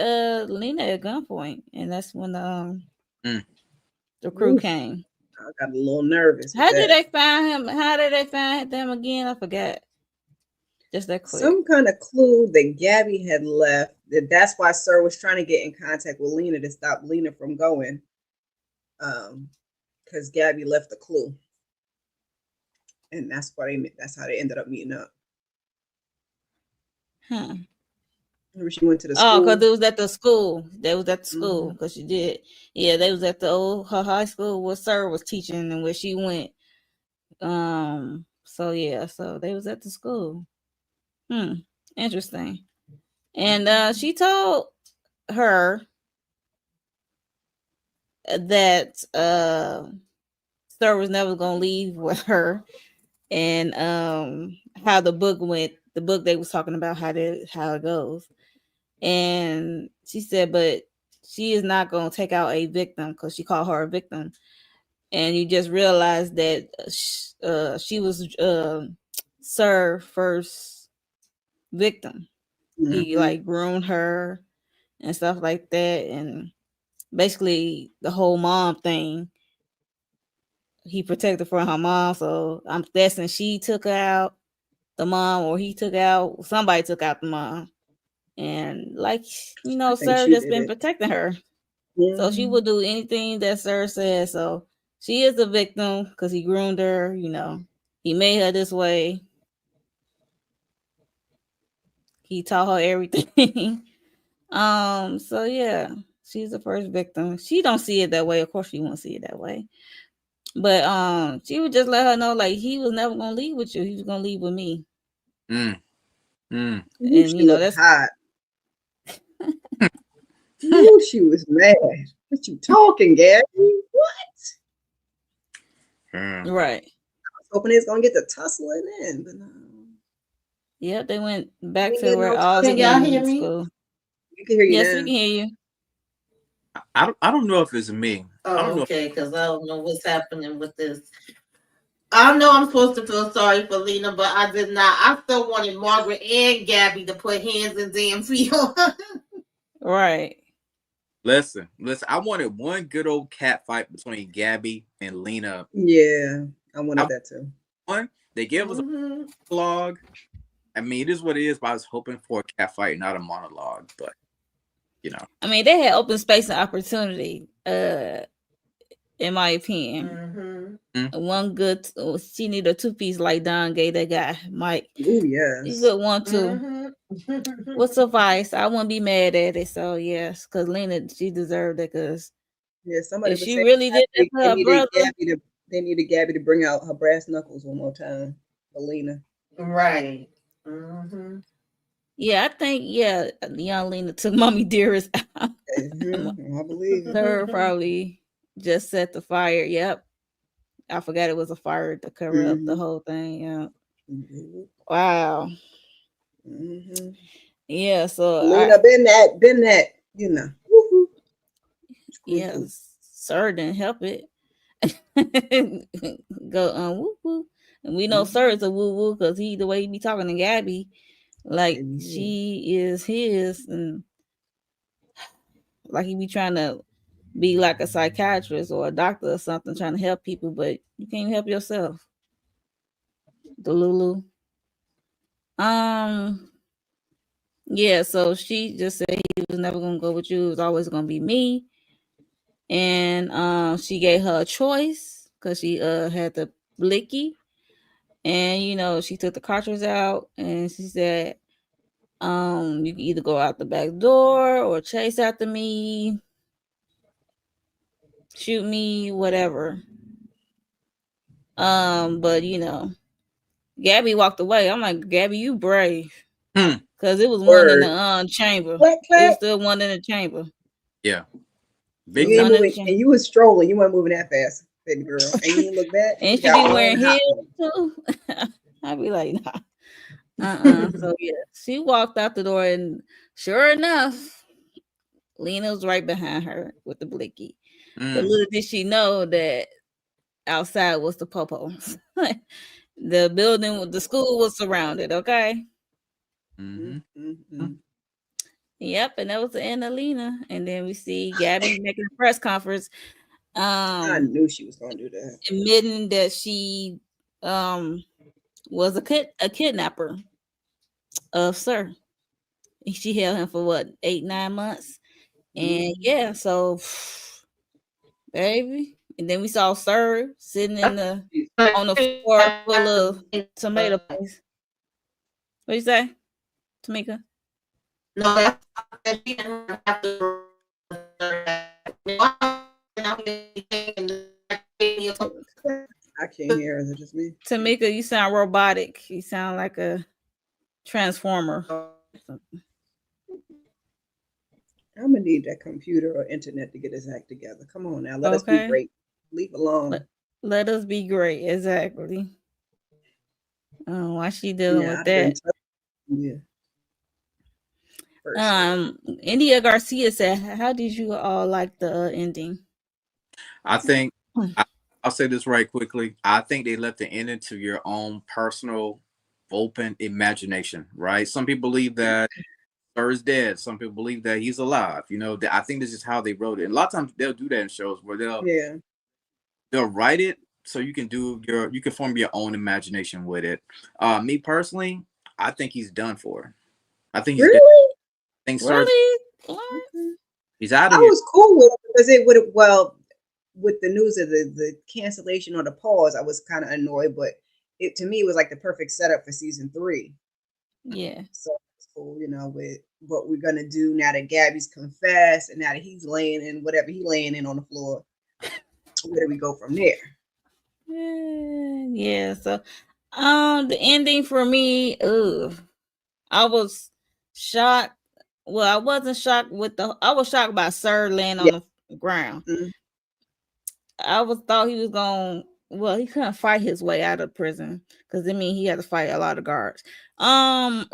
Lena at gunpoint, and that's when Mm. the crew Oof. came. I got a little nervous with How did that. they find him? How did they find them again? I forgot. Just that quick. Some kind of clue that Gabby had left. That's why Sir was trying to get in contact with Lena to stop Lena from going. Because Gabby left the clue, and that's how they ended up meeting up. Huh. Remember, she went to the Oh, because school. it was at the school. They was at the school Hmm. because she did. Yeah, they was at the old her high school where Sir was teaching and where she went. So yeah, so they was at the school. Interesting. And she told her that Sir was never gonna leave with her, and how the book went. The book they was talking about how it goes, and she said, but she is not gonna take out a victim because she called her a victim, and you just realize that she was Sir first victim. He Hmm. like groomed her and stuff like that, and basically the whole mom thing. He protected for her mom, so I'm guessing she took out the mom, or he took out somebody took out the mom, and like I think Sir she just did been it. protecting her, so she Hmm. would do anything that Sir says. So she is a victim because he groomed her. He made her this way. He taught her everything. So yeah, she's the first victim. She don't see it that way. Of course, she won't see it that way. But she would just let her know like he was never gonna leave with you. He was gonna leave with me. Mm. Mm. Ooh, And she looked that's hot. Ooh, she was mad. What you talking, Gabby? What? Mm. right. I was hoping it's gonna get to tussling in, but no. Yep, they went We back ain't to getting where no all Can y'all tussling. hear began me? school. We can hear you Yes, we now. can hear you. I don't know if it's me. I don't Oh, know. okay, because I don't know what's happening with this. I know I'm supposed to feel sorry for Lena, but I did not. I still wanted Margaret and Gabby to put hands and damn feet on her. Right. Listen. I wanted one good old cat fight between Gabby and Lena. Yeah, I I wanted want that too. one. They gave us a Mm-hmm. monologue. I mean, it is what it is. But I was hoping for a cat fight, not a monologue. But you know. I mean, they had open space and opportunity. In my opinion, Mm-hmm. Mm. one good. She need a 2-piece like Don gave that guy Mike. Oh He yes. good one too. Mm-hmm. What suffice? I wouldn't be mad at it. So yes, because Lena she deserved it. Because Yeah, somebody if was she saying really did that to they her needed brother, Gabby to bring out her brass knuckles one more time. Alina. Right. Mm-hmm. yeah, I think young Lena took Mommy Dearest out. I believe it. Her probably just set the fire. Yep, I forgot it was a fire to cover up the Hmm. whole thing. Yeah. Hmm. Wow. Hmm. Yeah. So Lena been that, you know. Woo-hoo. Screw. Sir didn't help it. Go woo woo. And we know Sir is Hmm. a woo woo because the way he be talking to Gabby, like Baby. she is his, and like he be trying to be like a psychiatrist or a doctor or something, trying to help people, but you can't help yourself. The Lulu. Um, yeah, so she just said he was never gonna go with you, it was always gonna be me. And she gave her a choice because she had the blicky, and she took the cartridge out, and she said, you can either go out the back door or chase after me, shoot me, whatever. But Gabby walked away. I'm like, Gabby, you brave. Hmm. Because it was one in Word. the chamber. Click, It was click. still one in the chamber. Yeah. It Big was You ain't time. one in the moving, chamber. and you was strolling. You weren't moving that fast, baby girl. And you didn't look back. And You she got be one wearing hot heels one. too. I'd be like, nah. So yeah, she walked out the door, and sure enough, Lena was right behind her with the blicky. But Mm. little did she know that outside was the popos. The school was surrounded. Okay. Mm-hmm. Mm-hmm. Yep, and that was the end of Lena. And then we see Gabby making a press conference, I knew she was going to do that. admitting that she was a kidnapper of Sir. She held him for what, 8-9 months, and yeah, so baby. And then we saw Sir sitting on the floor full of tomato paste. What you say, Tamika? No, that's she didn't have to. I can't hear. Is it just me? Tamika, you sound robotic. You sound like a transformer. I'm gonna need that computer or internet to get his act together. Come on now, let us be great. Leave alone. Let us be great. Exactly. Why she dealing with that? India Garcia said, "How did you all like the ending?" I think I'll say this right quickly. I think they left the ending to your own personal, open imagination. Right? Some people believe that Sir is dead. Some people believe that he's alive. You know, I think this is how they wrote it. And a lot of times they'll do that in shows where they'll write it so you can form your own imagination with it. Me personally, I think he's done for. I think he's dead. I think Sir, he's out of here. I was cool with it because it would have with the news of the cancellation or the pause, I was kind of annoyed, but it to me was like the perfect setup for season 3. Yeah. So it's cool, with what we're gonna do now that Gabby's confessed and now that he's laying in whatever he's laying in on the floor. Where do we go from there? Yeah. So, the ending for me, I was shocked. Well, I wasn't shocked I was shocked by Sir laying on the ground. Mm-hmm. I thought he was going. Well, he couldn't fight his way out of prison because he had to fight a lot of guards. To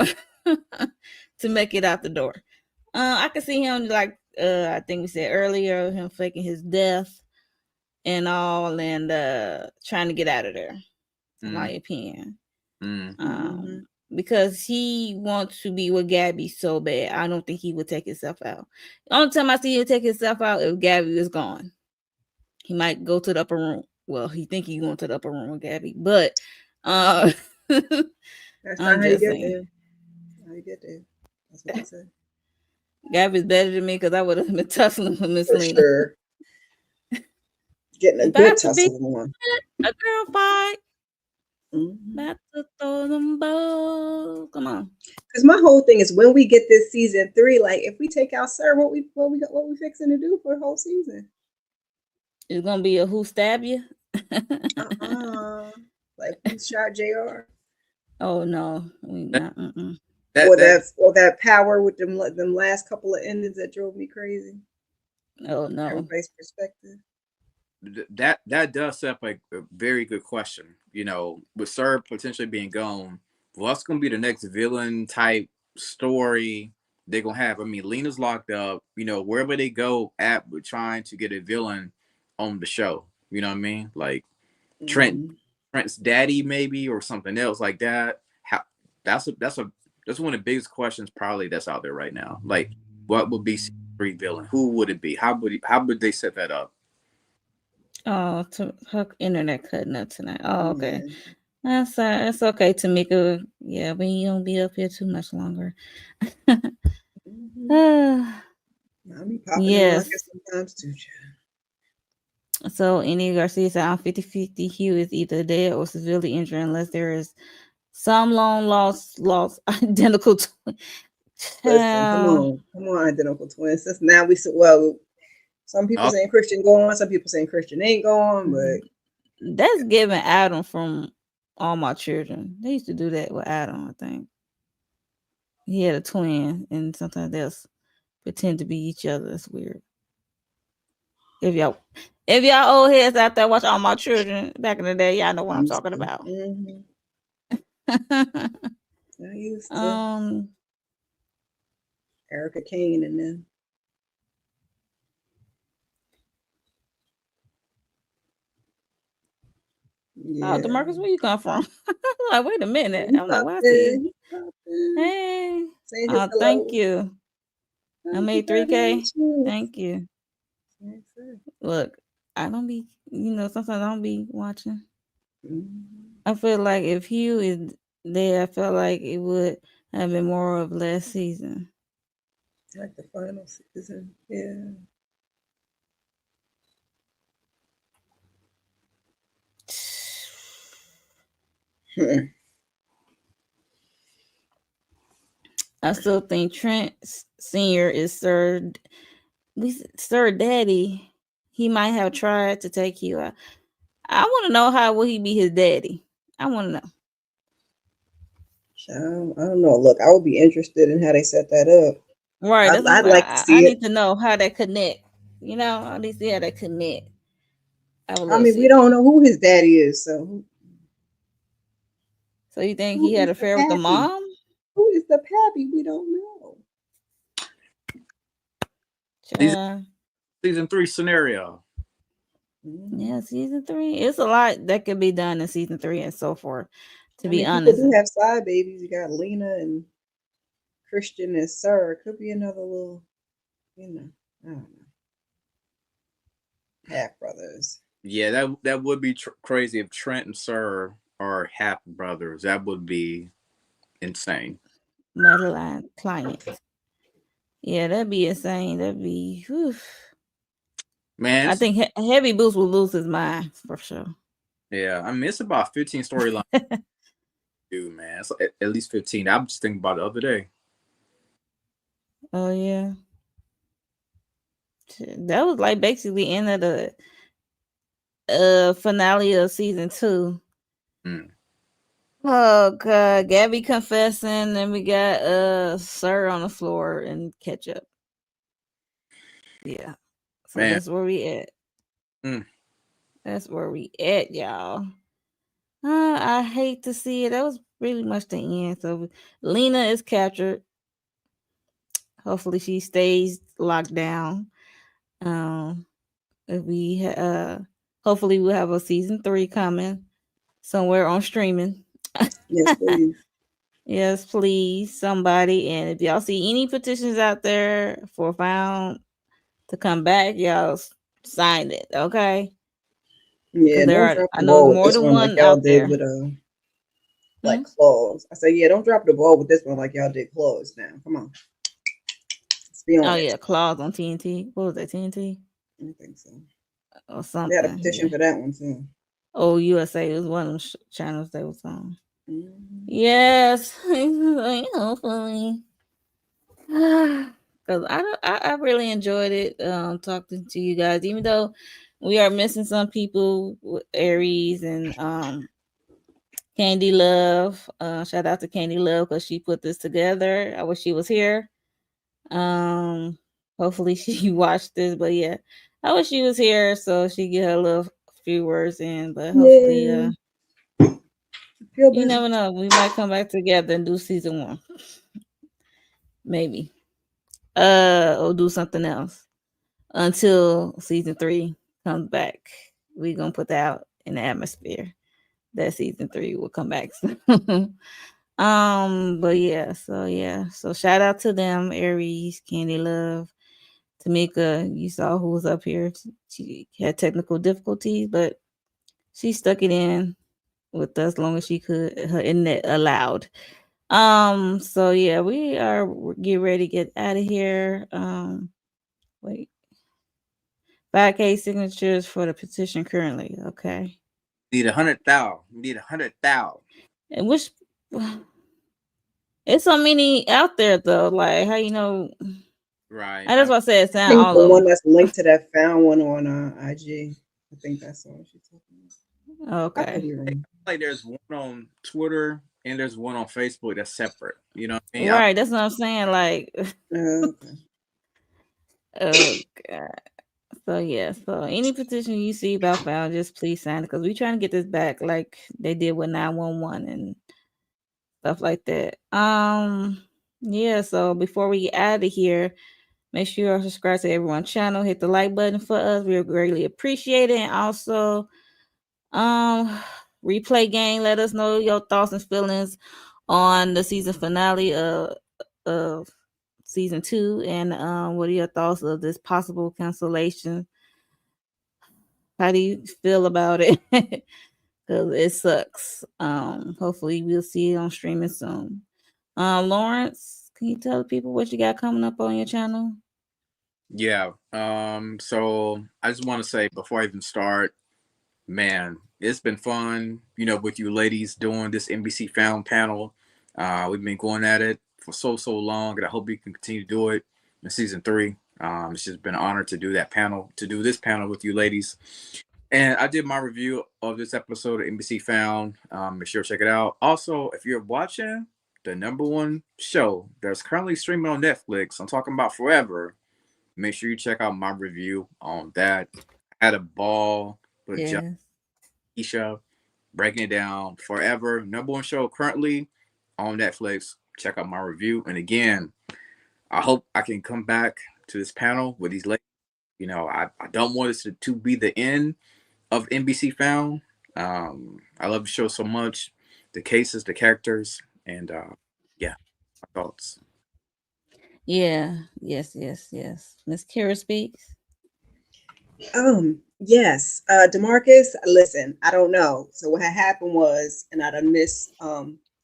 make it out the door. I could see him like I think we said earlier, him faking his death and all, and trying to get out of there. In my opinion, because he wants to be with Gabby so bad. I don't think he would take himself out. The only time I see him take himself out if Gabby is gone. He might go to the upper room. Well, he think he's going to the upper room with Gabby, but that's not how you get there. How you get there? That's what I said. Gabby's better than me because I would have been tussling with Miss Lena. Sure. Getting a good tussle on. A girl fight. About to throw them balls. Come on. Because my whole thing is when we get this season 3, like if we take out Sir, what we fixing to do for the whole season? It's gonna be a who stab you? Like who shot JR? Oh no, or that power with them last couple of endings that drove me crazy. Oh no, everybody's perspective. That does set up a very good question. With Sir potentially being gone, what's gonna be the next villain type story they're gonna have? Lena's locked up. Wherever they go at with trying to get a villain on the show. You know what I mean? Like Trent's daddy, maybe, or something else like that. That's one of the biggest questions probably that's out there right now. Like, what would be season 3 villain? Who would it be? How would they set that up? Oh, her internet cutting up tonight. Oh, okay. That's okay, Tamika. Yeah, we don't be up here too much longer. Yes. Sometimes too. So, Annie Garcia said, "I'm 50-50. Hugh is either dead or severely injured unless there is some long lost identical twin." Listen, come on, identical twins. Since now some people saying Christian going, some people saying Christian ain't going, but that's giving Adam from All My Children. They used to do that with Adam, I think. He had a twin, and sometimes they'll pretend to be each other. It's weird. If y'all old heads out there watch All My Children back in the day, y'all know what I'm talking about. I used to. Erica Kane and them. Yeah. DeMarcus, where you come from? I'm like, wait a minute. I'm like, why is he? Hey. Thank you. I made 3K. Thank you. Look, I don't be, sometimes I don't be watching. I feel like if Hugh is there, I feel like it would have been more of last season. Like the final season, yeah. I still think Trent Senior is Sir Daddy. He might have tried to take you out. I want to know how will he be his daddy. I want to know. I don't know. Look, I would be interested in how they set that up. Right, that's what I'm I'd saying. like to I see need it. to know how they connect. I need to see how they connect. I would I love to mean, we see that. don't know who his daddy is, so So you think who he had is an the affair with the pappy? mom? Who is the pappy? We don't know. Season 3 scenario. Yeah, season 3. It's a lot that could be done in season 3 and so forth. To I be mean, people honest, do have side babies. You got Lena and Christian and Sir. It could be another little, I don't know, half brothers. Yeah, that would be crazy if Trent and Sir are half brothers. That would be insane. Madeline client. Yeah, that'd be insane. That'd be. Whew. Man, I think Heavy Boost will lose his mind for sure. yeah. I mean, it's about 15 storylines. Dude, man, it's at least 15. I was just thinking about it the other day. Oh yeah, that was like basically end of the finale of season 2. Mm. Oh god, Gabby confessing, and we got Sir on the floor and ketchup. Yeah, so Man. that's where we at. Mm. That's where we at, y'all. I hate to see it. That was really much the end. So Lena is captured. Hopefully she stays locked down. If we hopefully we'll have a season 3 coming somewhere on streaming. Yes, please. Yes, please, somebody. And if y'all see any petitions out there for Found to come back, y'all sign it, okay? Yeah, Because don't drop I the know ball with more this than one like one y'all out did there. with like Hmm? claws. I say, yeah, don't drop the ball with this one like y'all did claws. Now, come on, let's be Oh honest. yeah, Claws on TNT. What was that, TNT I think so. or They had a something? petition Yeah. for that one too. Oh, USA was one of them channels they was on. Mm-hmm. Yes, hopefully. Because I really enjoyed it talking to you guys, even though we are missing some people with Aries and Candy Love. Shout out to Candy Love because she put this together. I wish she was here. Hopefully she watched this, but yeah, I wish she was here so she get her little few words in. But hopefully, Yeah, feel you better. never know. We might come back together and do season 1, maybe. Or do something else until season 3 comes back. We gonna put that out in the atmosphere that season 3 will come back. But yeah. So shout out to them, Aries, Candy Love, Tamika. You saw who was up here. She had technical difficulties, but she stuck it in with us as long as she could. Her internet allowed. So yeah, we are getting ready to get out of here. Wait. 5K signatures for the petition currently. Okay. Need 100,000. Need 100,000. And which it's so many out there though. Like how Right. I just want to say it I sound think all the of one them. that's linked to that found one on IG. I think that's the one she's talking about. I could Okay. be wrong. Like there's one on Twitter and there's one on Facebook that's separate. You know what I mean? Right. That's what I'm saying. Like Okay. oh god. So yeah. So any petition you see about found, just please sign it because we trying to get this back like they did with 911 and stuff like that. Yeah, so before we get out of here, make sure you subscribe to everyone's channel, hit the like button for us. We would greatly appreciate it. And also, replay game, let us know your thoughts and feelings on the season finale of season 2, and what are your thoughts of this possible cancellation? How do you feel about it? Because it sucks. Hopefully we'll see it on streaming soon. Lawrence, can you tell the people what you got coming up on your channel? Yeah. So I just want to say before I even start, man, it's been fun, with you ladies doing this NBC Found panel. We've been going at it for so long, and I hope we can continue to do it in season 3. It's just been an honor to do this panel with you ladies. And I did my review of this episode of NBC Found. Make sure to check it out. Also, if you're watching the #1 show that's currently streaming on Netflix, I'm talking about Forever, make sure you check out my review on that. I had a ball with Yes. Isha breaking it down. Forever, #1 show currently on Netflix. Check out my review. And again, I hope I can come back to this panel with these ladies. I don't want this to be the end of NBC Found. I love the show so much, the cases, the characters, and yeah, my thoughts. Yeah. Yes. Miss Kira speaks. Yes. Demarcus, listen, I don't know. So what had happened was, and I done missed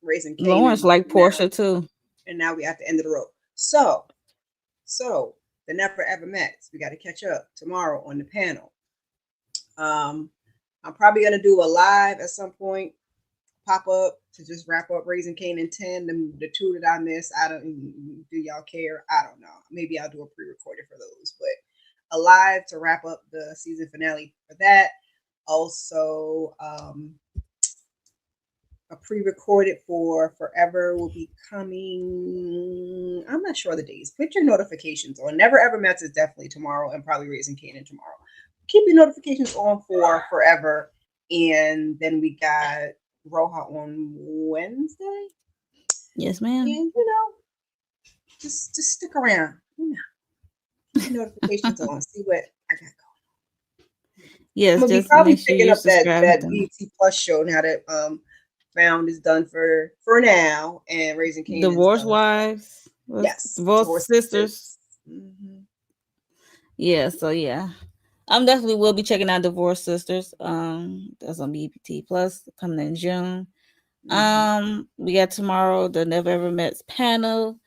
Raising Lawrence Canaan like now, Portia too. and now we at the end of the road. So the Never Ever Met. We got to catch up tomorrow on the panel. I'm probably gonna do a live at some point, pop up to just wrap up Raising Canaan 10, the 2 that I missed. I don't, do y'all care? I don't know. Maybe I'll do a pre-recorded for those, but a live to wrap up the season finale for that. Also, a pre-recorded for Forever will be coming. I'm not sure the days. Put your notifications on. Never Ever Met is definitely tomorrow, and probably Raising Canaan tomorrow. Keep your notifications on for Forever, and then we got Roja on Wednesday. Yes, ma'am. And just stick around. Keep your notifications on. See what I got going. Yes, I'm gonna be just probably make sure picking you up that subscribe to them. BT Plus show now that Found is done for now, and Raising Canaan is Divorce done. Wives. Yes, Divorce Sisters. Mm-hmm. Yeah, so yeah. I'm definitely will be checking out Divorce Sisters. That's on BT Plus coming in June. We got tomorrow the Never Ever Met panel,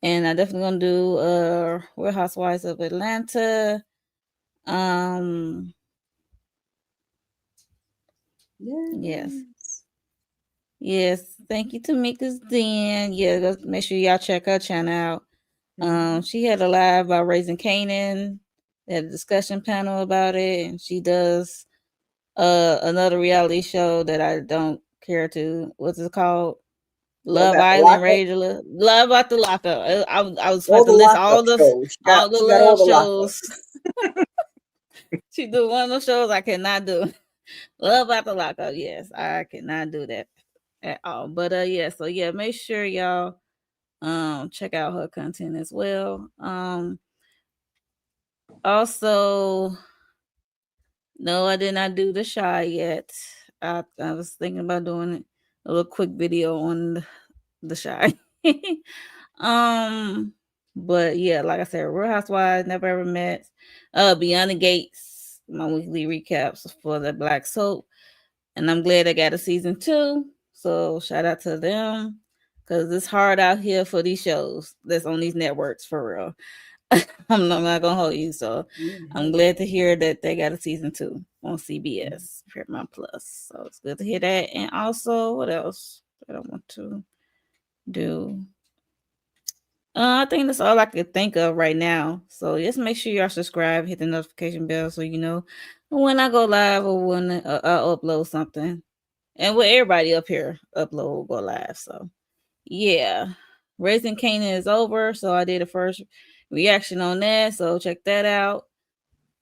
and I definitely gonna do Real Housewives of Atlanta. Yes. Thank you to Mika's Den. Yeah, make sure y'all check her channel out. She had a live about Raising Canaan. They had a discussion panel about it, and she does another reality show that I don't care to. What's it called? Love Island, Love About the Lockup. I was supposed to list all the love shows. She do one of those shows I cannot do. Love About the Lockup. Yes, I cannot do that at all. But yeah, so yeah, make sure y'all check out her content as well. Also, no, I did not do the Shy yet. I was thinking about doing a little quick video on the Shy. But yeah, like I said, Real Housewives, Never Ever Met, Beyond the Gates, my weekly recaps for the Black Soap, and I'm glad I got a season 2. So shout out to them, because it's hard out here for these shows that's on these networks for real. I'm not gonna hold you, so I'm glad to hear that they got a season 2 on CBS Paramount Plus. So it's good to hear that. And also, what else that I want to do? I think that's all I could think of right now. So just make sure y'all subscribe, hit the notification bell so you know when I go live or when I upload something. And with everybody up here, upload go live. So yeah, Raising Canaan is over. So I did a first reaction on that. So check that out.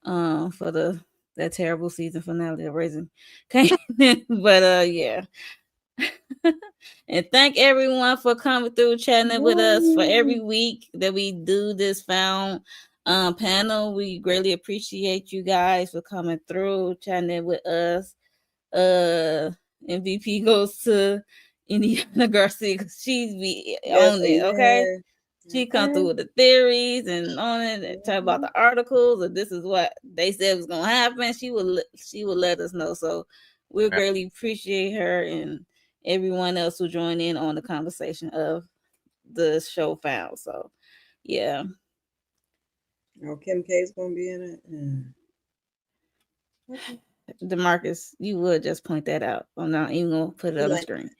For that terrible season finale of Raising Canaan. But yeah. And thank everyone for coming through chatting with us for every week that we do this Found panel. We greatly appreciate you guys for coming through chatting with us. MVP goes to Indiana Garcia because she's on it. Okay. She come through with the theories and on it, and talk about the articles, and this is what they said was gonna happen. She would let us know. So we greatly appreciate her and everyone else who joined in on the conversation of the show found. So yeah. Oh, Kim K is gonna be in it. Okay. DeMarcus, you would just point that out. I'm not even gonna put it on the screen.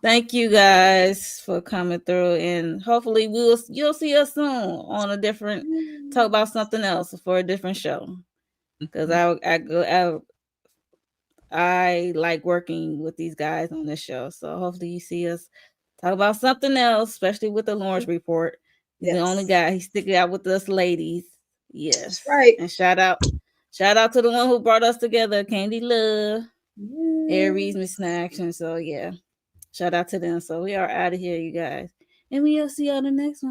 Thank you guys for coming through, and hopefully you'll see us soon on a different talk about something else for a different show. Because I like working with these guys on this show, so hopefully you see us talk about something else, especially with the Lawrence report. He's the only guy. He's sticking out with us ladies. Yes, that's right. And shout out to the one who brought us together, Candy Love, Aries, Miss Action. So yeah. Shout out to them. So we are out of here, you guys. And we'll see y'all the next one.